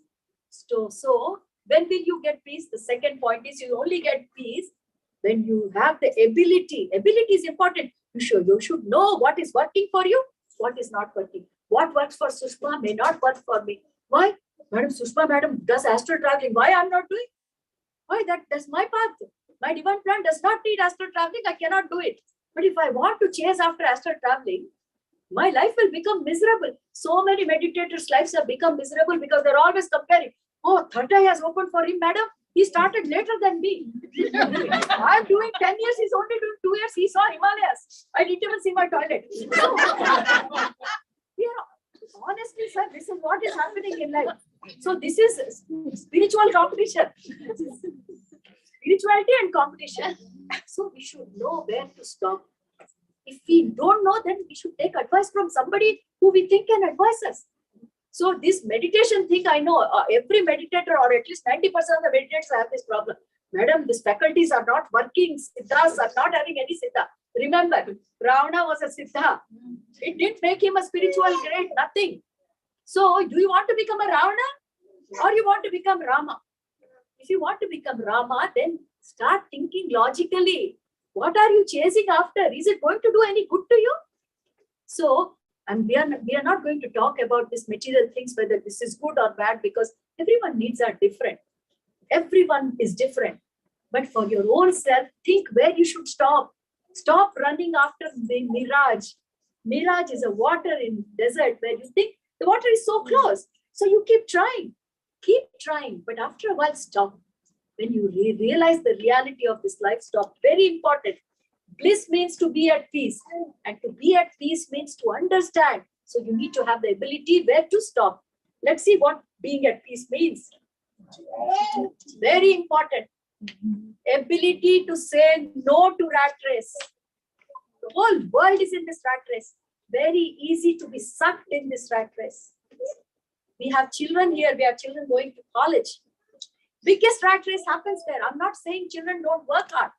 So when will you get peace? The second point is, you only get peace when you have the ability. Ability is important. You should know what is working for you, what is not working. What works for Sushma may not work for me. Why? Madam Sushma, madam, does astral traveling. Why I'm not doing? Why? That's my path. My divine plan does not need astral traveling. I cannot do it. But if I want to chase after astral traveling, my life will become miserable. So many meditators' lives have become miserable because they're always comparing. Oh, third eye has opened for him, madam. He started later than me. I'm doing 10 years. He's only doing 2 years. He saw Himalayas. I didn't even see my toilet. Honestly, sir, this is what is happening in life. So this is spiritual competition. Spirituality and competition. So we should know where to stop. If we don't know, then we should take advice from somebody who we think can advise us. So this meditation thing, I know every meditator, or at least 90% of the meditators have this problem. Madam, these faculties are not working. Siddhas are not having any siddha. Remember, Ravana was a siddha. It didn't make him a spiritual great, nothing. So do you want to become a Ravana or you want to become Rama? If you want to become Rama, then start thinking logically. What are you chasing after? Is it going to do any good to you? So, and we are not going to talk about these material things, whether this is good or bad, because everyone's needs are different. Everyone is different. But for your own self, think where you should stop. Stop running after the mirage. Mirage is a water in desert where you think the water is so close. So you keep trying, but after a while, stop. When you realize the reality of this life, stop. Very important. Bliss means to be at peace. And to be at peace means to understand. So you need to have the ability where to stop. Let's see what being at peace means. Very important. Ability to say no to rat race. The whole world is in this rat race. Very easy to be sucked in this rat race. We have children here. We have children going to college. Biggest rat race happens there. I'm not saying children don't work hard.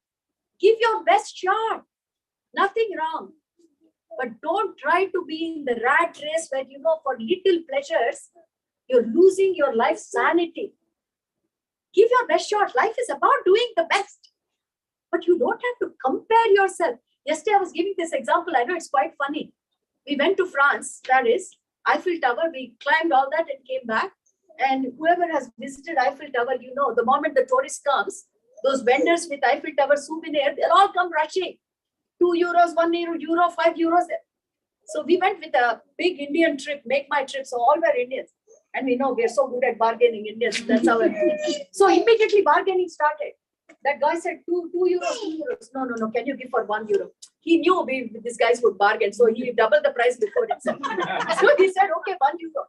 Give your best shot. Nothing wrong. But don't try to be in the rat race where, for little pleasures, you're losing your life sanity. Give your best shot. Life is about doing the best. But you don't have to compare yourself. Yesterday, I was giving this example. I know it's quite funny. We went to France, Paris, Eiffel Tower. We climbed all that and came back. And whoever has visited Eiffel Tower, the moment the tourist comes, those vendors with Eiffel Tower souvenir, they'll all come rushing. €2, €1, €5. So we went with a big Indian trip, make my trip. So all were Indians. And we know we're so good at bargaining Indians. That's our. So immediately bargaining started. That guy said, €2. No. Can you give for €1? He knew these guys would bargain. So he doubled the price before itself. So he said, okay, €1.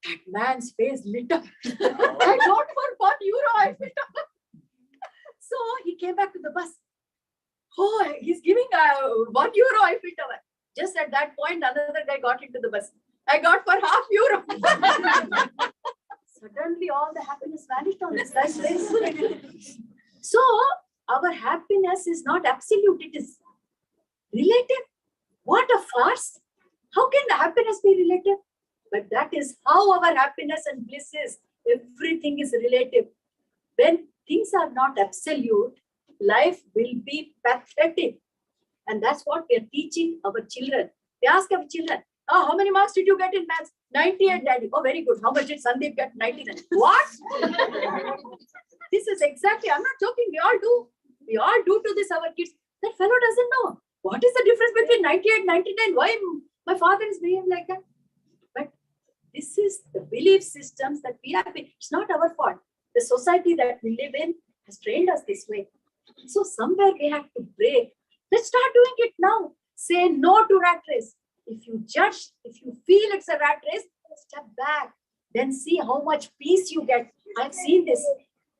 That man's face lit up. I got for €1, I fit up. So he came back to the bus. Oh, he's giving €1, I fit up. Just at that point, another guy got into the bus. I got for €0.50. Suddenly, all the happiness vanished on this guy's face. So, our happiness is not absolute, it is relative. What a farce! How can the happiness be relative? But that is how our happiness and bliss is. Everything is relative. When things are not absolute, life will be pathetic. And that's what we are teaching our children. We ask our children, oh, how many marks did you get in maths? 98, daddy. Oh, very good. How much did Sandeep get? 99. What? This is exactly, I'm not joking. We all do. We all do to this, our kids. That fellow doesn't know. What is the difference between 98 and 99? Why my father is behaving like that? But this is the belief systems that we have been. It's not our fault. The society that we live in has trained us this way. So somewhere we have to break. Let's start doing it now. Say no to rat race. If you judge, if you feel it's a rat race, step back. Then see how much peace you get. I've seen this.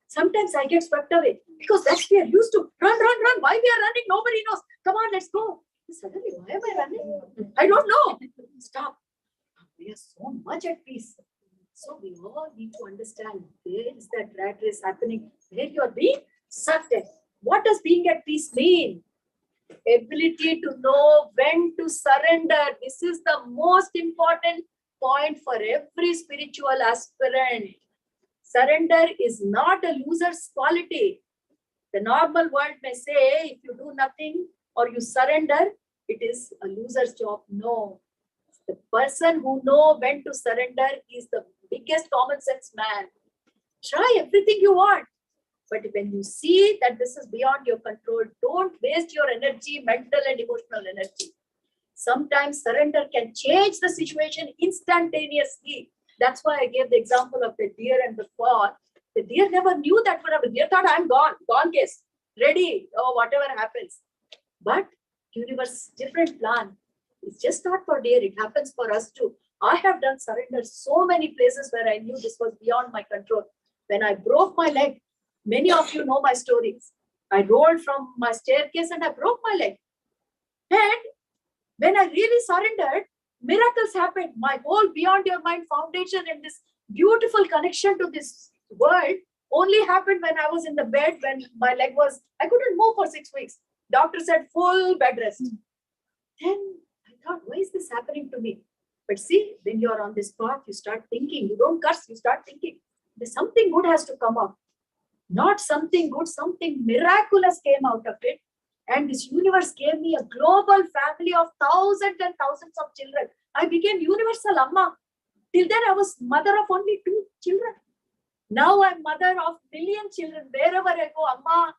Sometimes I get swept away because that's we are used to. Run. Why we are running? Nobody knows. Come on, let's go. Suddenly, why am I running? I don't know. Stop. We are so much at peace. So we all need to understand where is that rat race happening, where you are being sucked in. What does being at peace mean? Ability to know when to surrender. This is the most important point for every spiritual aspirant. Surrender is not a loser's quality. The normal world may say if you do nothing or you surrender, it is a loser's job. No. The person who knows when to surrender is the biggest common sense man. Try everything you want. But when you see that this is beyond your control, don't waste your energy, mental and emotional energy. Sometimes surrender can change the situation instantaneously. That's why I gave the example of the deer and the fawn. The deer never knew that forever. The deer thought, I'm gone case, ready, or whatever happens. But universe, different plan. It's just not for deer, it happens for us too. I have done surrender so many places where I knew this was beyond my control. When I broke my leg, many of you know my stories. I rolled from my staircase and I broke my leg. And when I really surrendered, miracles happened. My whole Beyond Your Mind foundation and this beautiful connection to this world only happened when I was in the bed, when my leg was, I couldn't move for 6 weeks. Doctor said full bed rest. Then I thought, why is this happening to me? But see, when you're on this path, you start thinking. You don't curse, you start thinking. There's something good has to come out. Not something good, something miraculous came out of it. And this universe gave me a global family of thousands and thousands of children. I became universal Amma. Till then, I was mother of only 2 children. Now I'm mother of billion children. Wherever I go, Amma,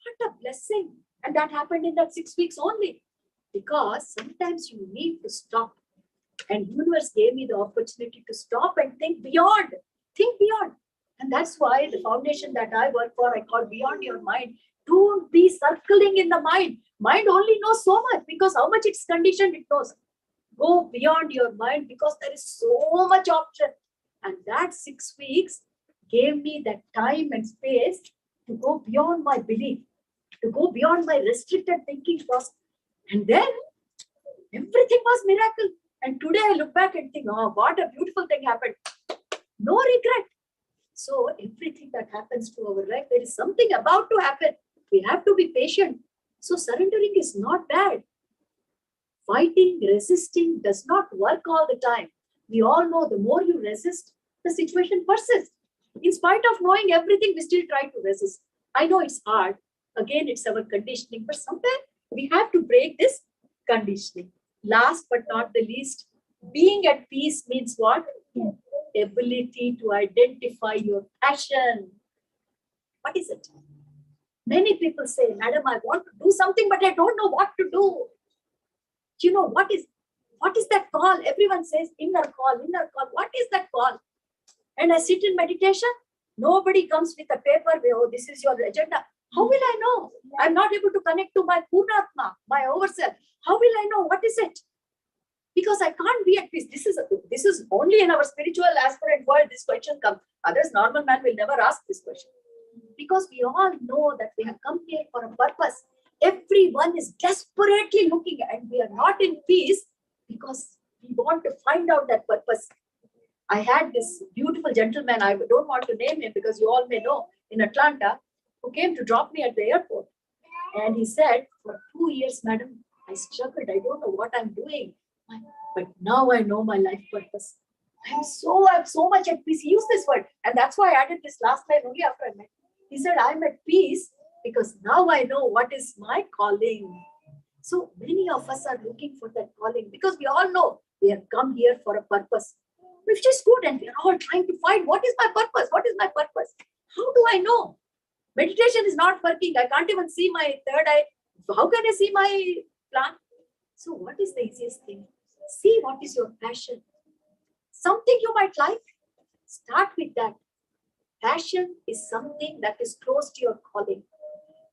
what a blessing. And that happened in that 6 weeks only. Because sometimes you need to stop. And universe gave me the opportunity to stop and think beyond. Think beyond. And that's why the foundation that I work for, I call Beyond Your Mind. Don't be circling in the mind. Mind only knows so much because how much it's conditioned, it knows. Go beyond your mind because there is so much option. And that 6 weeks gave me that time and space to go beyond my belief, to go beyond my restricted thinking process. And then everything was miracle. And today I look back and think, oh, what a beautiful thing happened. No regret. So everything that happens to our life, there is something about to happen. We have to be patient. So surrendering is not bad. Fighting, resisting does not work all the time. We all know the more you resist, the situation persists. In spite of knowing everything, we still try to resist. I know it's hard. Again, it's our conditioning, but somewhere we have to break this conditioning. Last but not the least, being at peace means what? Ability to identify your passion. What is it? Many people say, Madam, I want to do something, but I don't know what to do. You know, what is that call? Everyone says inner call, inner call. What is that call? And I sit in meditation. Nobody comes with a paper where, oh, this is your agenda. How will I know? I'm not able to connect to my Purnatma, my overself. How will I know what is it? Because I can't be at peace. This is only in our spiritual aspirant world this question comes. Others, normal man will never ask this question. Because we all know that we have come here for a purpose. Everyone is desperately looking and we are not in peace because we want to find out that purpose. I had this beautiful gentleman, I don't want to name him because you all may know, in Atlanta, who came to drop me at the airport. And he said, for 2 years, Madam, I struggled. I don't know what I'm doing. But now I know my life purpose. I'm so much at peace. He used this word. And that's why I added this last line only after I met. He said, I'm at peace because now I know what is my calling. So many of us are looking for that calling because we all know we have come here for a purpose, which is good. And we're all trying to find what is my purpose? What is my purpose? How do I know? Meditation is not working. I can't even see my third eye. How can I see my plan? So what is the easiest thing? See what is your passion. Something you might like. Start with that. Passion is something that is close to your calling.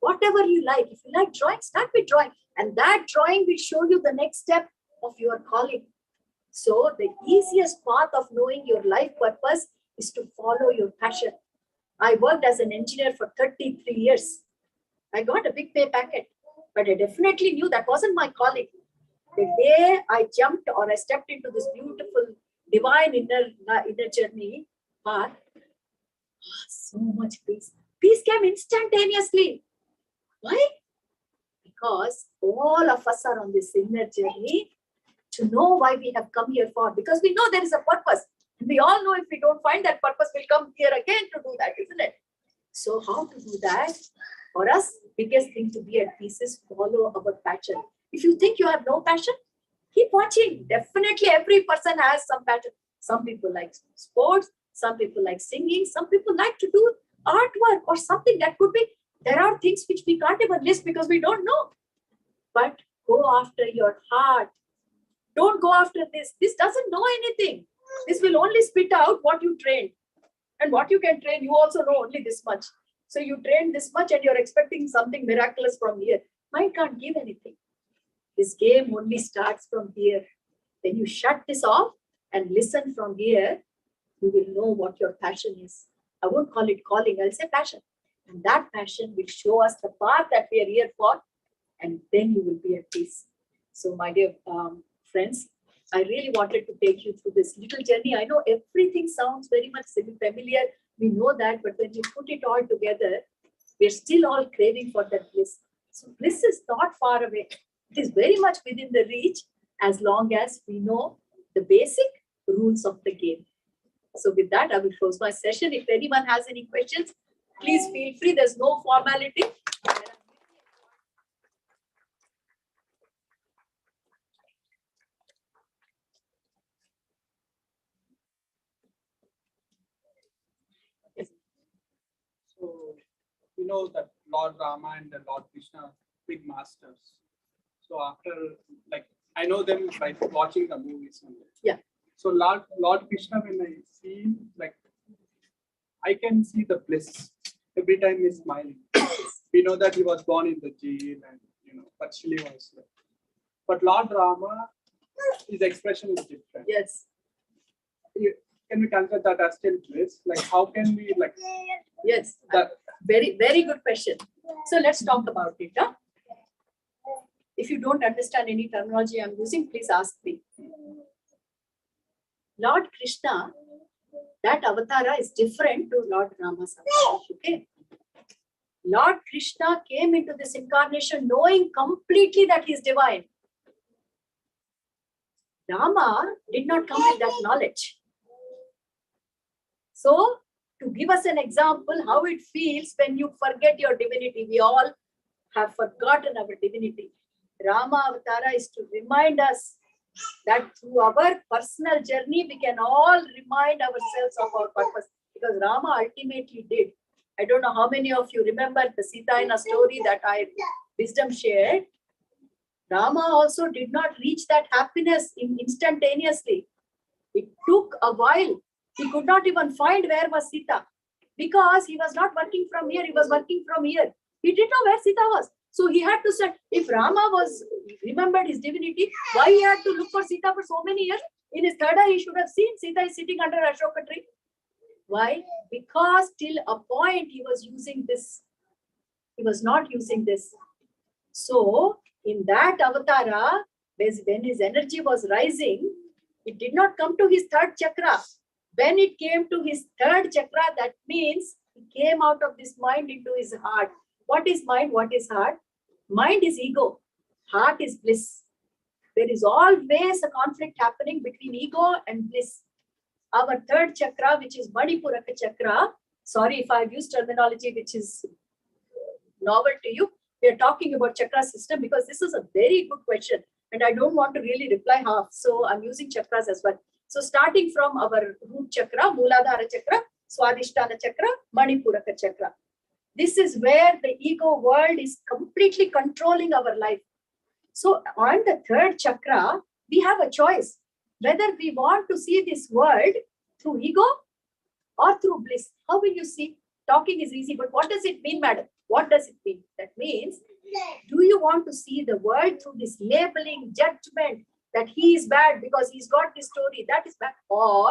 Whatever you like. If you like drawing, start with drawing. And that drawing will show you the next step of your calling. So the easiest path of knowing your life purpose is to follow your passion. I worked as an engineer for 33 years. I got a big pay packet, but I definitely knew that wasn't my calling. The day I jumped or I stepped into this beautiful divine inner journey path, so much peace. Peace came instantaneously. Why? Because all of us are on this inner journey to know why we have come here for. Because we know there is a purpose. And we all know if we don't find that purpose, we'll come here again to do that, isn't it? So how to do that? For us, biggest thing to be at peace is follow our passion. If you think you have no passion, keep watching. Definitely every person has some passion. Some people like sports, some people like singing, some people like to do artwork or something that could be. There are things which we can't even list because we don't know. But go after your heart. Don't go after this. This doesn't know anything. This will only spit out what you trained. And what you can train, you also know only this much. So you train this much and you're expecting something miraculous from here. Mind can't give anything. This game only starts from here. When you shut this off and listen from here, you will know what your passion is. I won't call it calling, I'll say passion. And that passion will show us the path that we are here for. And then you will be at peace. So my dear friends, I really wanted to take you through this little journey. I know everything sounds very much familiar. We know that, but when we put it all together, we're still all craving for that bliss. So bliss is not far away. It is very much within the reach as long as we know the basic rules of the game. So with that, I will close my session. If anyone has any questions, please feel free. There's no formality. So, you know that Lord Rama and the Lord Krishna are big masters. So after, like, I know them by watching the movies. Yeah. So Lord Krishna, when I see him, like, I can see the bliss. Every time he's smiling. We know that he was born in the jail and, but still he was there. But Lord Rama, his expression is different. Yes. Can we consider that as still bliss? Like, how can we, like... Yes, very, very good question. So let's talk about it. Huh? If you don't understand any terminology I'm using, please ask me. Lord Krishna, that avatara is different to Lord Rama's avatar. Okay. Lord Krishna came into this incarnation knowing completely that he is divine. Rama did not come with that knowledge. So, to give us an example how it feels when you forget your divinity. We all have forgotten our divinity. Rama Avatara is to remind us that through our personal journey, we can all remind ourselves of our purpose. Because Rama ultimately did. I don't know how many of you remember the Sita in a story that I wisdom shared. Rama also did not reach that happiness instantaneously. It took a while. He could not even find where was Sita because he was not working from here. He was working from here. He didn't know where Sita was. So he had to say, if Rama remembered his divinity, why he had to look for Sita for so many years? In his third eye, he should have seen Sita is sitting under a Ashoka tree. Why? Because till a point he was using this. He was not using this. So in that avatara, when his energy was rising, it did not come to his third chakra. When it came to his third chakra, that means he came out of this mind into his heart. What is mind? What is heart? Mind is ego. Heart is bliss. There is always a conflict happening between ego and bliss. Our third chakra, which is Manipuraka chakra, sorry if I've used terminology which is novel to you. We are talking about chakra system because this is a very good question and I don't want to really reply half. So I'm using chakras as well. So starting from our root chakra, Mooladhara chakra, Swadhisthana chakra, Manipuraka chakra. This is where the ego world is completely controlling our life. So on the third chakra, we have a choice whether we want to see this world through ego or through bliss. How will you see? Talking is easy, but what does it mean, madam? What does it mean? That means, do you want to see the world through this labeling, judgment, that he is bad because he's got this story, that is bad? Or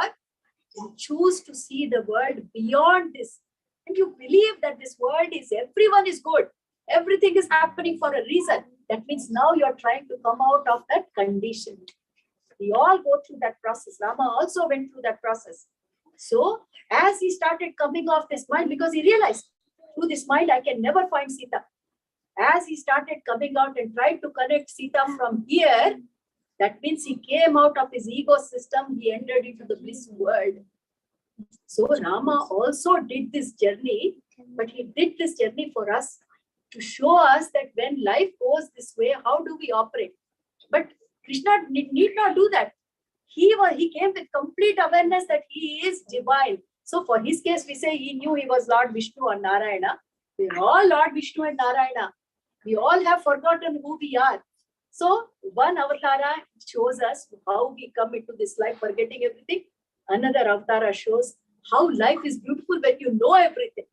you choose to see the world beyond this and you believe that this world is, everyone is good. Everything is happening for a reason. That means now you're trying to come out of that condition. We all go through that process. Rama also went through that process. So as he started coming off this mind, because he realized through this mind, I can never find Sita. As he started coming out and tried to connect Sita from here, that means he came out of his ego system. He entered into the bliss world. So Rama also did this journey, but he did this journey for us to show us that when life goes this way, how do we operate? But Krishna need not do that. He came with complete awareness that he is divine. So for his case, we say he knew he was Lord Vishnu or Narayana. We are all Lord Vishnu and Narayana. We all have forgotten who we are. So one avatara shows us how we come into this life forgetting everything. Another avatara shows how life is beautiful when you know everything.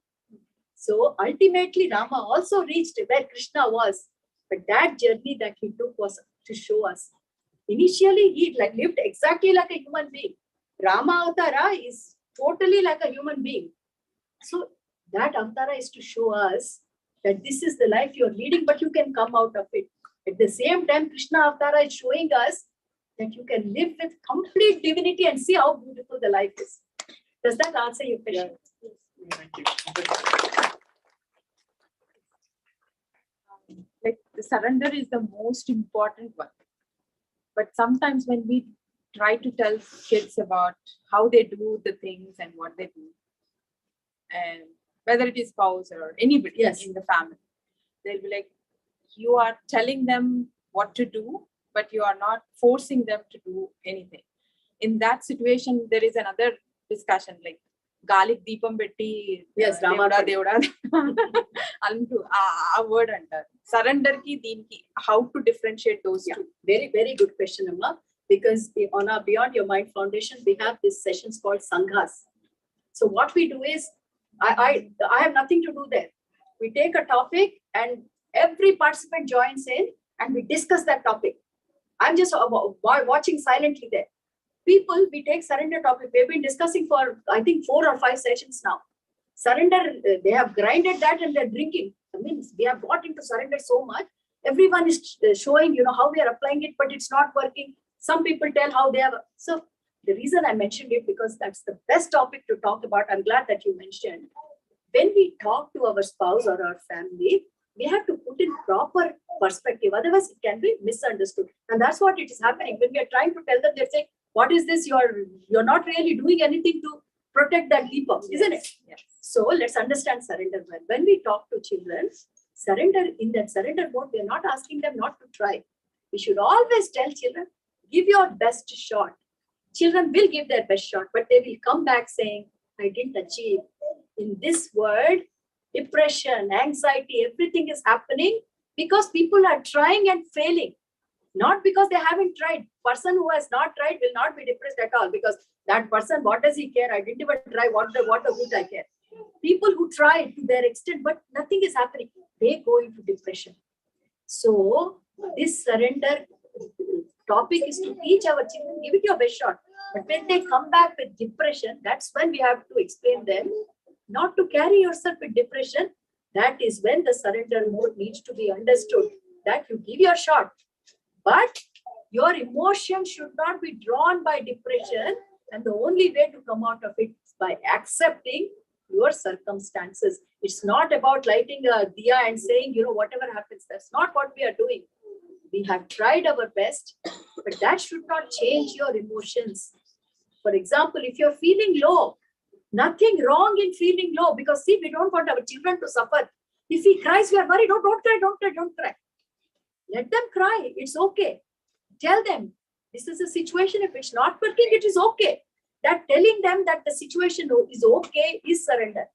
So ultimately Rama also reached where Krishna was. But that journey that he took was to show us. Initially, he lived exactly like a human being. Rama Avatara is totally like a human being. So that Avatara is to show us that this is the life you're leading, but you can come out of it. At the same time, Krishna Avatara is showing us that you can live with complete divinity and see how beautiful the life is. Does that answer your question? Yeah. Thank you. Like the surrender is the most important one. But sometimes when we try to tell kids about how they do the things and what they do, and whether it is spouse or anybody Yes. in the family, they'll be like, you are telling them what to do, but you are not forcing them to do anything. In that situation, there is another discussion like garlic deepam betti. Yes, Devada. Antu a word under surrender ki deenki. How to differentiate those two? Very, very good question, Amma. Because on our Beyond Your Mind Foundation, we have these sessions called Sanghas. So what we do is, I have nothing to do there. We take a topic and every participant joins in and we discuss that topic. I'm just watching silently there. People, we take surrender topic. We've been discussing for, I think, 4 or 5 sessions now. Surrender, they have grinded that and they're drinking. I mean, we have got into surrender so much. Everyone is showing, how we are applying it, but it's not working. Some people tell how they have. So the reason I mentioned it, because that's the best topic to talk about. I'm glad that you mentioned. When we talk to our spouse or our family, we have to put in proper perspective. Otherwise, it can be misunderstood. And that's what it is happening. When we are trying to tell them, they're saying, what is this? You're not really doing anything to protect that deeper, isn't it? Yes. So let's understand surrender well. When we talk to children, surrender, in that surrender mode, we're not asking them not to try. We should always tell children, give your best shot. Children will give their best shot, but they will come back saying, I didn't achieve. In this world, depression, anxiety, everything is happening because people are trying and failing. Not because they haven't tried. Person who has not tried will not be depressed at all, because that person, what does he care? I didn't even try. What the good I care? People who try to their extent, but nothing is happening, they go into depression. So this surrender topic is to teach our children, give it your best shot. But when they come back with depression, that's when we have to explain them not to carry yourself with depression. That is when the surrender mode needs to be understood, that you give your shot. But your emotion should not be drawn by depression. And the only way to come out of it is by accepting your circumstances. It's not about lighting a diya and saying, whatever happens. That's not what we are doing. We have tried our best, but that should not change your emotions. For example, if you're feeling low, nothing wrong in feeling low, because see, we don't want our children to suffer. If he cries, we are worried. Oh, don't cry. Let them cry. It's okay. Tell them this is a situation. If it's not working, it is okay. That telling them that the situation is okay is surrender.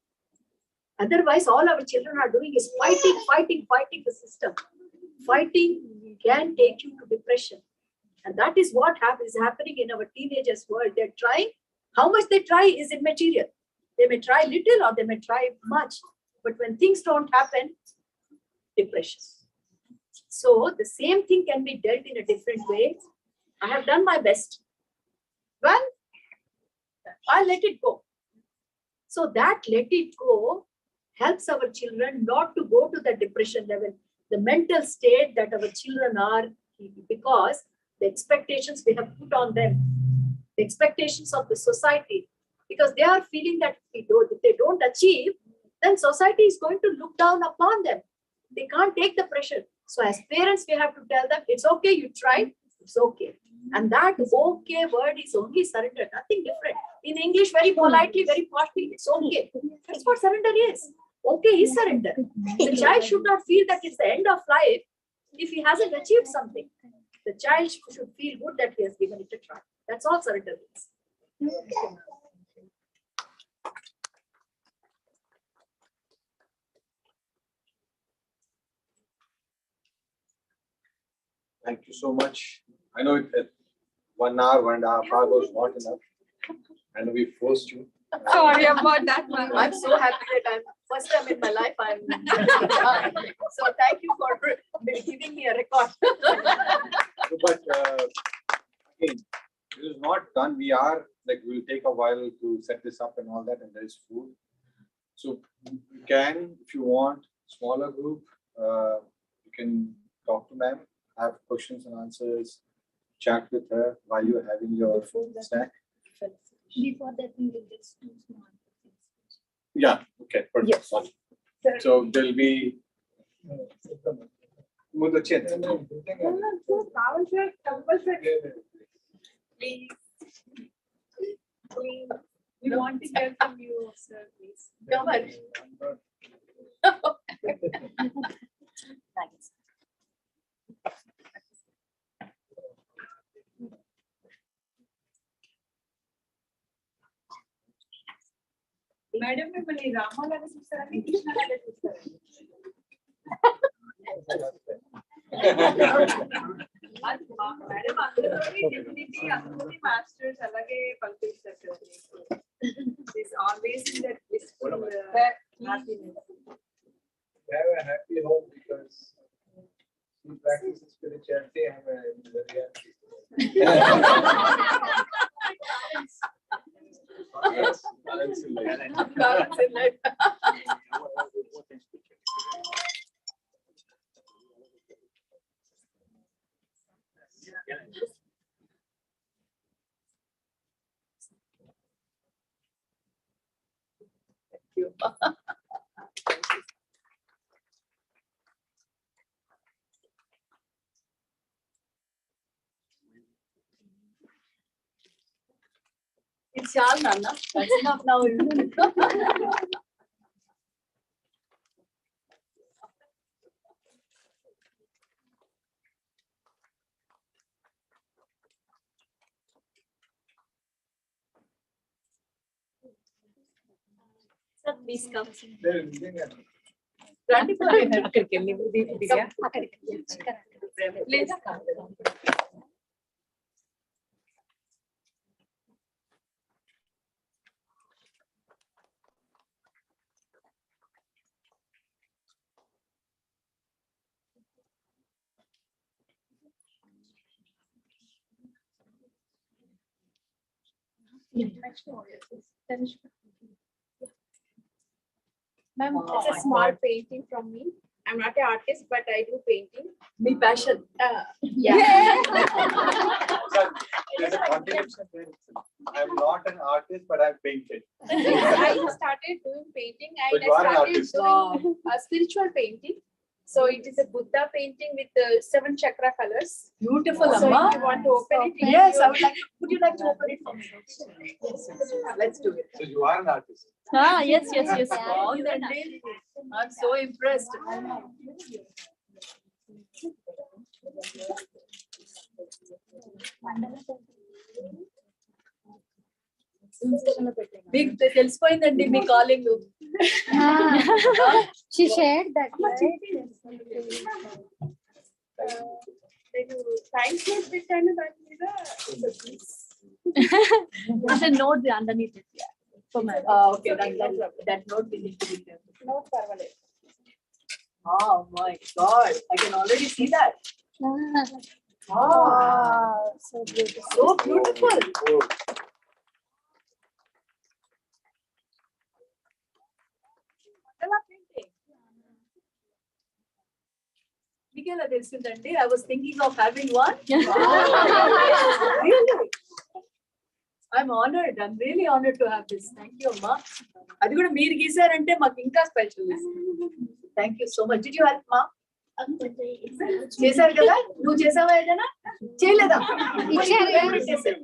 Otherwise, all our children are doing is fighting the system. Fighting can take you to depression. And that is what is happening in our teenagers' world. They're trying. How much they try is immaterial. They may try little or they may try much. But when things don't happen, depression. So the same thing can be dealt in a different way. I have done my best. Well, I'll let it go. So that let it go helps our children not to go to the depression level, the mental state that our children are, because the expectations we have put on them, the expectations of the society, because they are feeling that if they don't achieve, then society is going to look down upon them. They can't take the pressure. So as parents, we have to tell them, it's okay, you tried, it's okay. And that okay word is only surrender, nothing different. In English, very politely, very poshly, it's okay. That's what surrender is. Okay is surrender. The child should not feel that it's the end of life if he hasn't achieved something. The child should feel good that he has given it a try. That's all surrender means. Thank you so much. I know it 1 hour, 1.5 hours was not enough. I know we forced you. Sorry about that, ma'am. I'm so happy that I'm first time in my life I'm so thank you for giving me a record. But again, it is not done. We'll take a while to set this up and all that, and there is food. So you can, if you want, smaller group, you can talk to ma'am, have questions and answers, chat with her while you're having your snack. Before that, we will just do small. Yeah, okay, perfect. Yes. Sorry. So there'll be Please. We want to hear from you, sir, please. Come on. Thanks. Madam మిమ్మల్ని రామాలాగా చూస్తారండి కృష్ణలాగా చూస్తారండి madam అందరూ dignity అందరూ masters అలాగే పంపిస్తారు కదా this always in that blissful happiness. Have a happy home because we practice spirituality and the reality. Balance in life. Balance in life. Thank you. It's all, Nana. That's enough now. Sir, Please come. రండి పోనీ. అక్కడికి వెళ్ళి దిగా. Please come. Ma'am, it's a small painting from me. I'm not an artist, but I do painting. Me passion. Yeah. There's a contradiction there. I'm not an artist, but I've painted. I started doing painting But and you I are an started artist. doing a spiritual painting. So it is a Buddha painting with the 7 chakra colors. Beautiful, So Amma. if you want to open it, Yes, I would like. Would you like to open it for me? Yes, let's do it. So you are an artist. Yes. బాగుందండి. I'm so impressed. మీకు తెలిసిపోయిందండి మీ calling. She shared that. Thanks for the channel. There's a note underneath it. Yeah. For my. Okay, that note we need to be there. No, parvaled. Oh my God, I can already see that. Wow, so beautiful. So beautiful. Oh, మీకెలా తెలిసిందండి? I was thinking of having one. Really? I'm honored. I'm really honored to have this. Thank you, Amma. అది కూడా మీరు గీసారంటే మాకు ఇంకా special. Thank you so much. Did you help, Ma? చేశారు కదా? నువ్వు చేసావా ఏదైనా? చేయలేదా? ఇచ్చారు. చేశారు.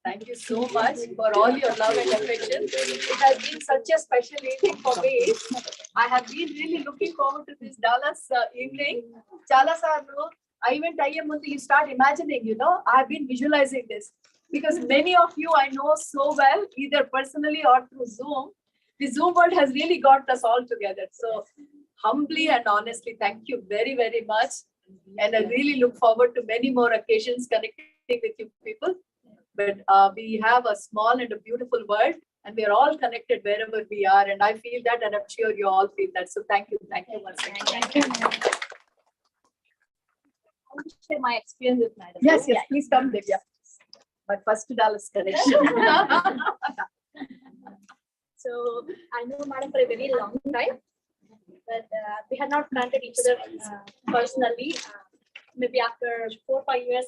Thank you so much for all your love and affection. It has been such a special evening for me. I have been really looking forward to this Dallas evening. Chala sarlu, event ayye mundu you start imagining, you know, I have been visualizing this because many of you I know so well, either personally or through Zoom. The Zoom world has really got us all together. So humbly and honestly, thank you very, very much. And I really look forward to many more occasions connecting with you people. But we have a small and a beautiful world, and we are all connected wherever we are. And I feel that, and I'm sure you all feel that. So thank you once again. Thank you. I want to share my experience with madam. Yes, please come, Divya. My first Dallas connection. So I know madam for a very long time, but we had not planted each other personally. Maybe after 4 or 5 years,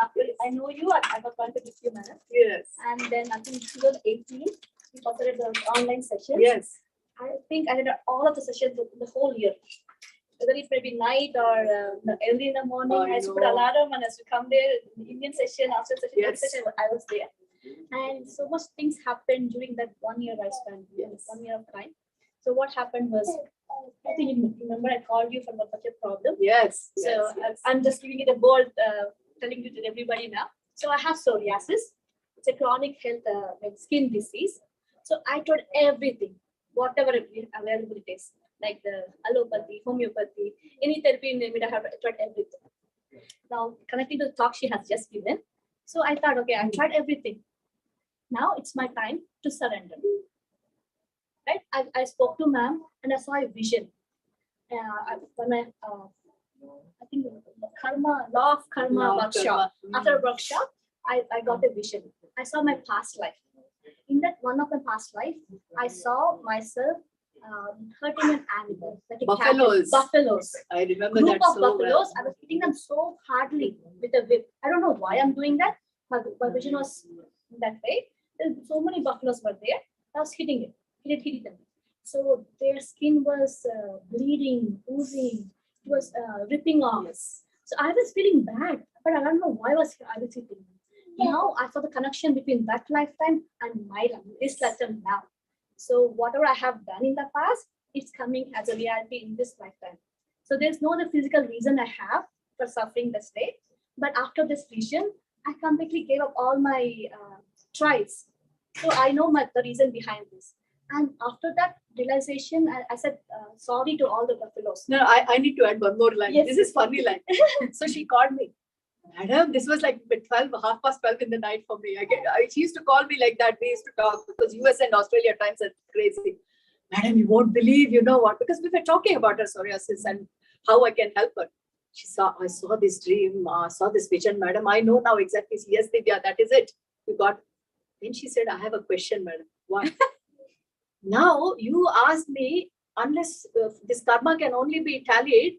after I know you, I got planted with you, madam. Yes. And then I think 2018, we started the online sessions. Yes. I think I did all of the sessions the whole year. Whether it may be night or early in the morning, I I used to put know. alarm and I used to come there, the Indian session, after session, Yes. every session, I was there. And so much things happened during that 1 year I spent, Yes. 1 year of time. So what happened was, I think you remember I called you for such a problem. Yes. So I'm just giving it a bold, telling you to everybody now. So I have psoriasis. It's a chronic health like skin disease. So I tried everything, whatever available it is, like the allopathy, homeopathy, any therapy, name it, I have tried everything. Now connecting to the talk she has just given. So I thought, okay, I tried everything. Now it's my time to surrender. Right? I spoke to ma'am and I saw a vision. When I think law of karma workshop. After a workshop, I got a vision. I saw my past life. In that one of my past life, I saw myself hurting an animal. Like a Buffaloes. Cat, buffaloes. I remember Group that of so buffaloes. well. I was hitting them so hardly with a whip. I don't know why I'm doing that. My vision was that way. So many buffaloes were there. I was hitting it. Hitting them. So their skin was bleeding, oozing. It was ripping off. Yes. So I was feeling bad, but I don't know why I was hitting. Now I saw the connection between that lifetime and my life, this lifetime now. So whatever I have done in the past, it's coming as a reality in this lifetime. So there's no other physical reason I have for suffering this day. But after this vision, I completely gave up all my twice. So I know the reason behind this. And after that realization, I said sorry to all the buffaloes. No, I need to add one more line. Yes. This is funny line. So she called me, Madam, this was like 12, 12:30 in the night for me. She used to call me like that. We used to talk because US and Australia times are crazy. Madam, you won't believe, you know what? Because we were talking about her psoriasis and how I can help her. I saw this dream, saw this vision, madam. I know now exactly. Yes, Divya, that is it. You got. Then she said, I have a question, madam. What? Now you asked me, unless this karma can only be tallied,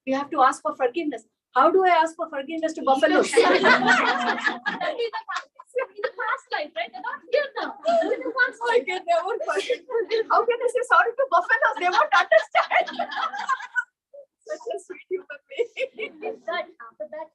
we have to ask for forgiveness. How do I ask for forgiveness to buffaloes? In the past life, right? They're not here now. In the past I can never forget. How can I say sorry to buffaloes? They won't understand. Such a sweet human being. After that,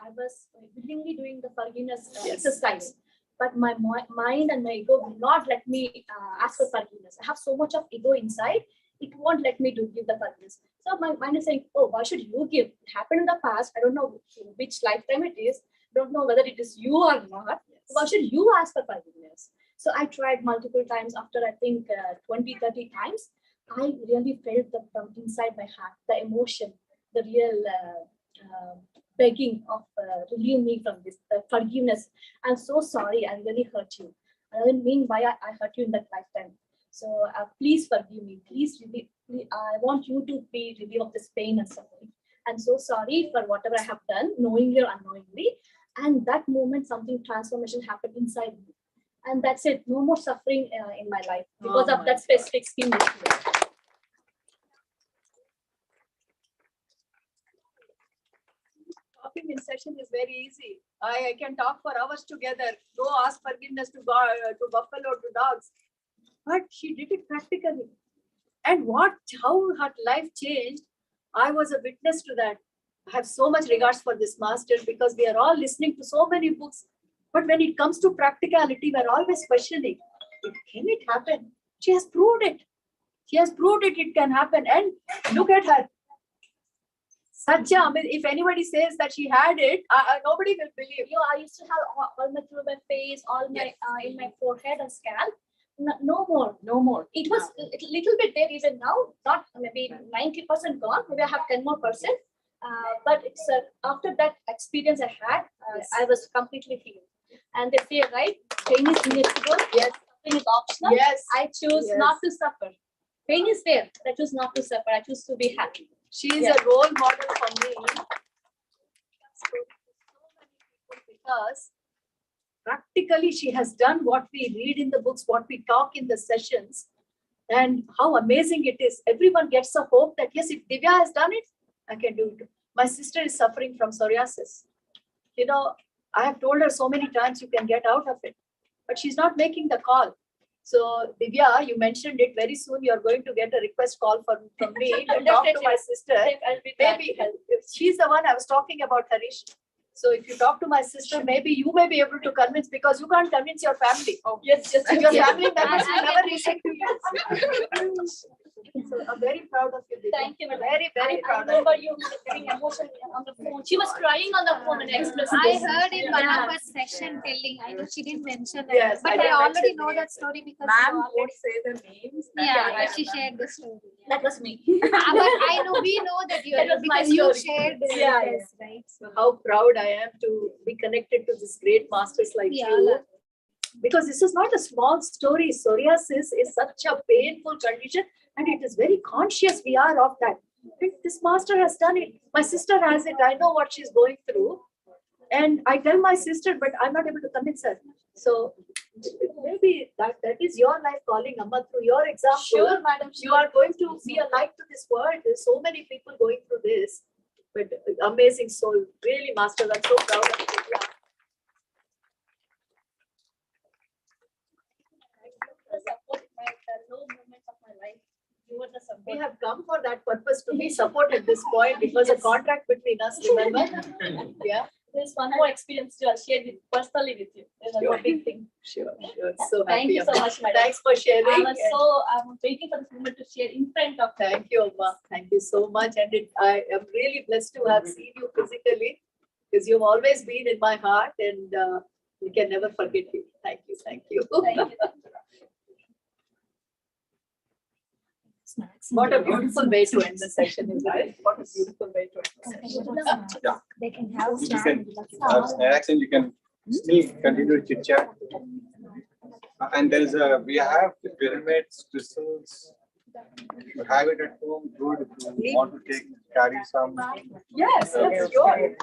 I was willingly doing the forgiveness Yes. exercise. But my mind and my ego will not let me ask for forgiveness. I have so much of ego inside, it won't let me give the forgiveness. So my mind is saying, oh, why should you give? It happened in the past. I don't know which lifetime it is. Don't know whether it is you or not. Why should you ask for forgiveness? So I tried multiple times. After I think 20, 30 times, I really felt from inside my heart, the emotion, the real begging of relieve me from this forgiveness. I'm so sorry. I really hurt you. I didn't mean why I hurt you in that lifetime. So please forgive me. Please, I want you to be relieved of this pain and suffering. I'm so sorry for whatever I have done, knowingly or unknowingly. And that moment, something transformation happened inside me. And that's it. No more suffering in my life because of that specific skin issue. Talking in session is very easy. I can talk for hours together. Go ask forgiveness to buffalo, to dogs. But she did it practically. And how her life changed, I was a witness to that. I have so much regards for this master because we are all listening to so many books. But when it comes to practicality, we're always questioning, can it happen? She has proved it. She has proved it can happen. And look at her. If anybody says that she had it, nobody will believe. I used to have all my through my face, all my in my forehead and scalp. No more. No more. It was a little bit there even now, not maybe 90% gone. Maybe I have 10 more percent. But it's after that experience I had, I was completely healed. And they say, right, pain is inevitable. Yes. Pain is optional. Yes. I choose Yes. not to suffer. Pain is there. I choose not to suffer. I choose to be happy. She is a role model for me. Because practically she has done what we read in the books, what we talk in the sessions, and how amazing it is. Everyone gets a hope that yes, if Divya has done it, I can do it. My sister is suffering from psoriasis. You know, I have told her so many times you can get out of it, but she's not making the call. So Divya, you mentioned it, very soon you're going to get a request call from me to talk to my sister. I'll be glad Maybe to help. she's the one I was talking about, Harish. So if you talk to my sister, maybe you may be able to convince, because you can't convince your family. Oh, yes. And your family members I will never listen to you. So I'm very proud of you, Divya. Thank you, madam. Very, very I proud of remember you. you getting emotional on the phone. She was crying on the phone and expressing. I this. heard in one Yeah. of her session telling, I know she didn't mention that, Yes, but I I didn't already mention know names. that story because Ma'am you won't already, say the names. yeah, she shared the story. That was me. But I know, we know that you That was my because you story. shared Yeah, this, right? So how proud I am to be connected to this great masters like Yeah. you. Because this is not a small story. Psoriasis is such a painful condition, and it is very conscious we are of that. And this master has done it. My sister has it. I know what she's going through. And I tell my sister, but I'm not able to convince her. So maybe that is your life calling, Amma, through your example. Sure, madam. You are going to be a light to this world. There's so many people going through this. But amazing soul. Really, master. I'm so proud of you. Yeah. Support my low moments of my life. You were the support. We have come for that purpose, to be support at this point. It was a contract between us, remember? Yeah. There's one more experience to share with, personally with you. There's a Sure. big thing. Sure. So Thank happy. you so much, madam. Thanks for sharing. I'm waiting for this moment to share in front of you. Thank you, Amma. Thank you so much. And I am really blessed to have seen you physically, because you've always been in my heart. And We can never forget you. Thank you. Thank you. What a beautiful way to end the session, isn't it? What a beautiful way to end the session. Yeah. They can have You snacks. can have snacks and you can still continue to chit chat. And there is we have the pyramids, crystals. If you have it at home, good. If you want to carry some. Yes, that's yours.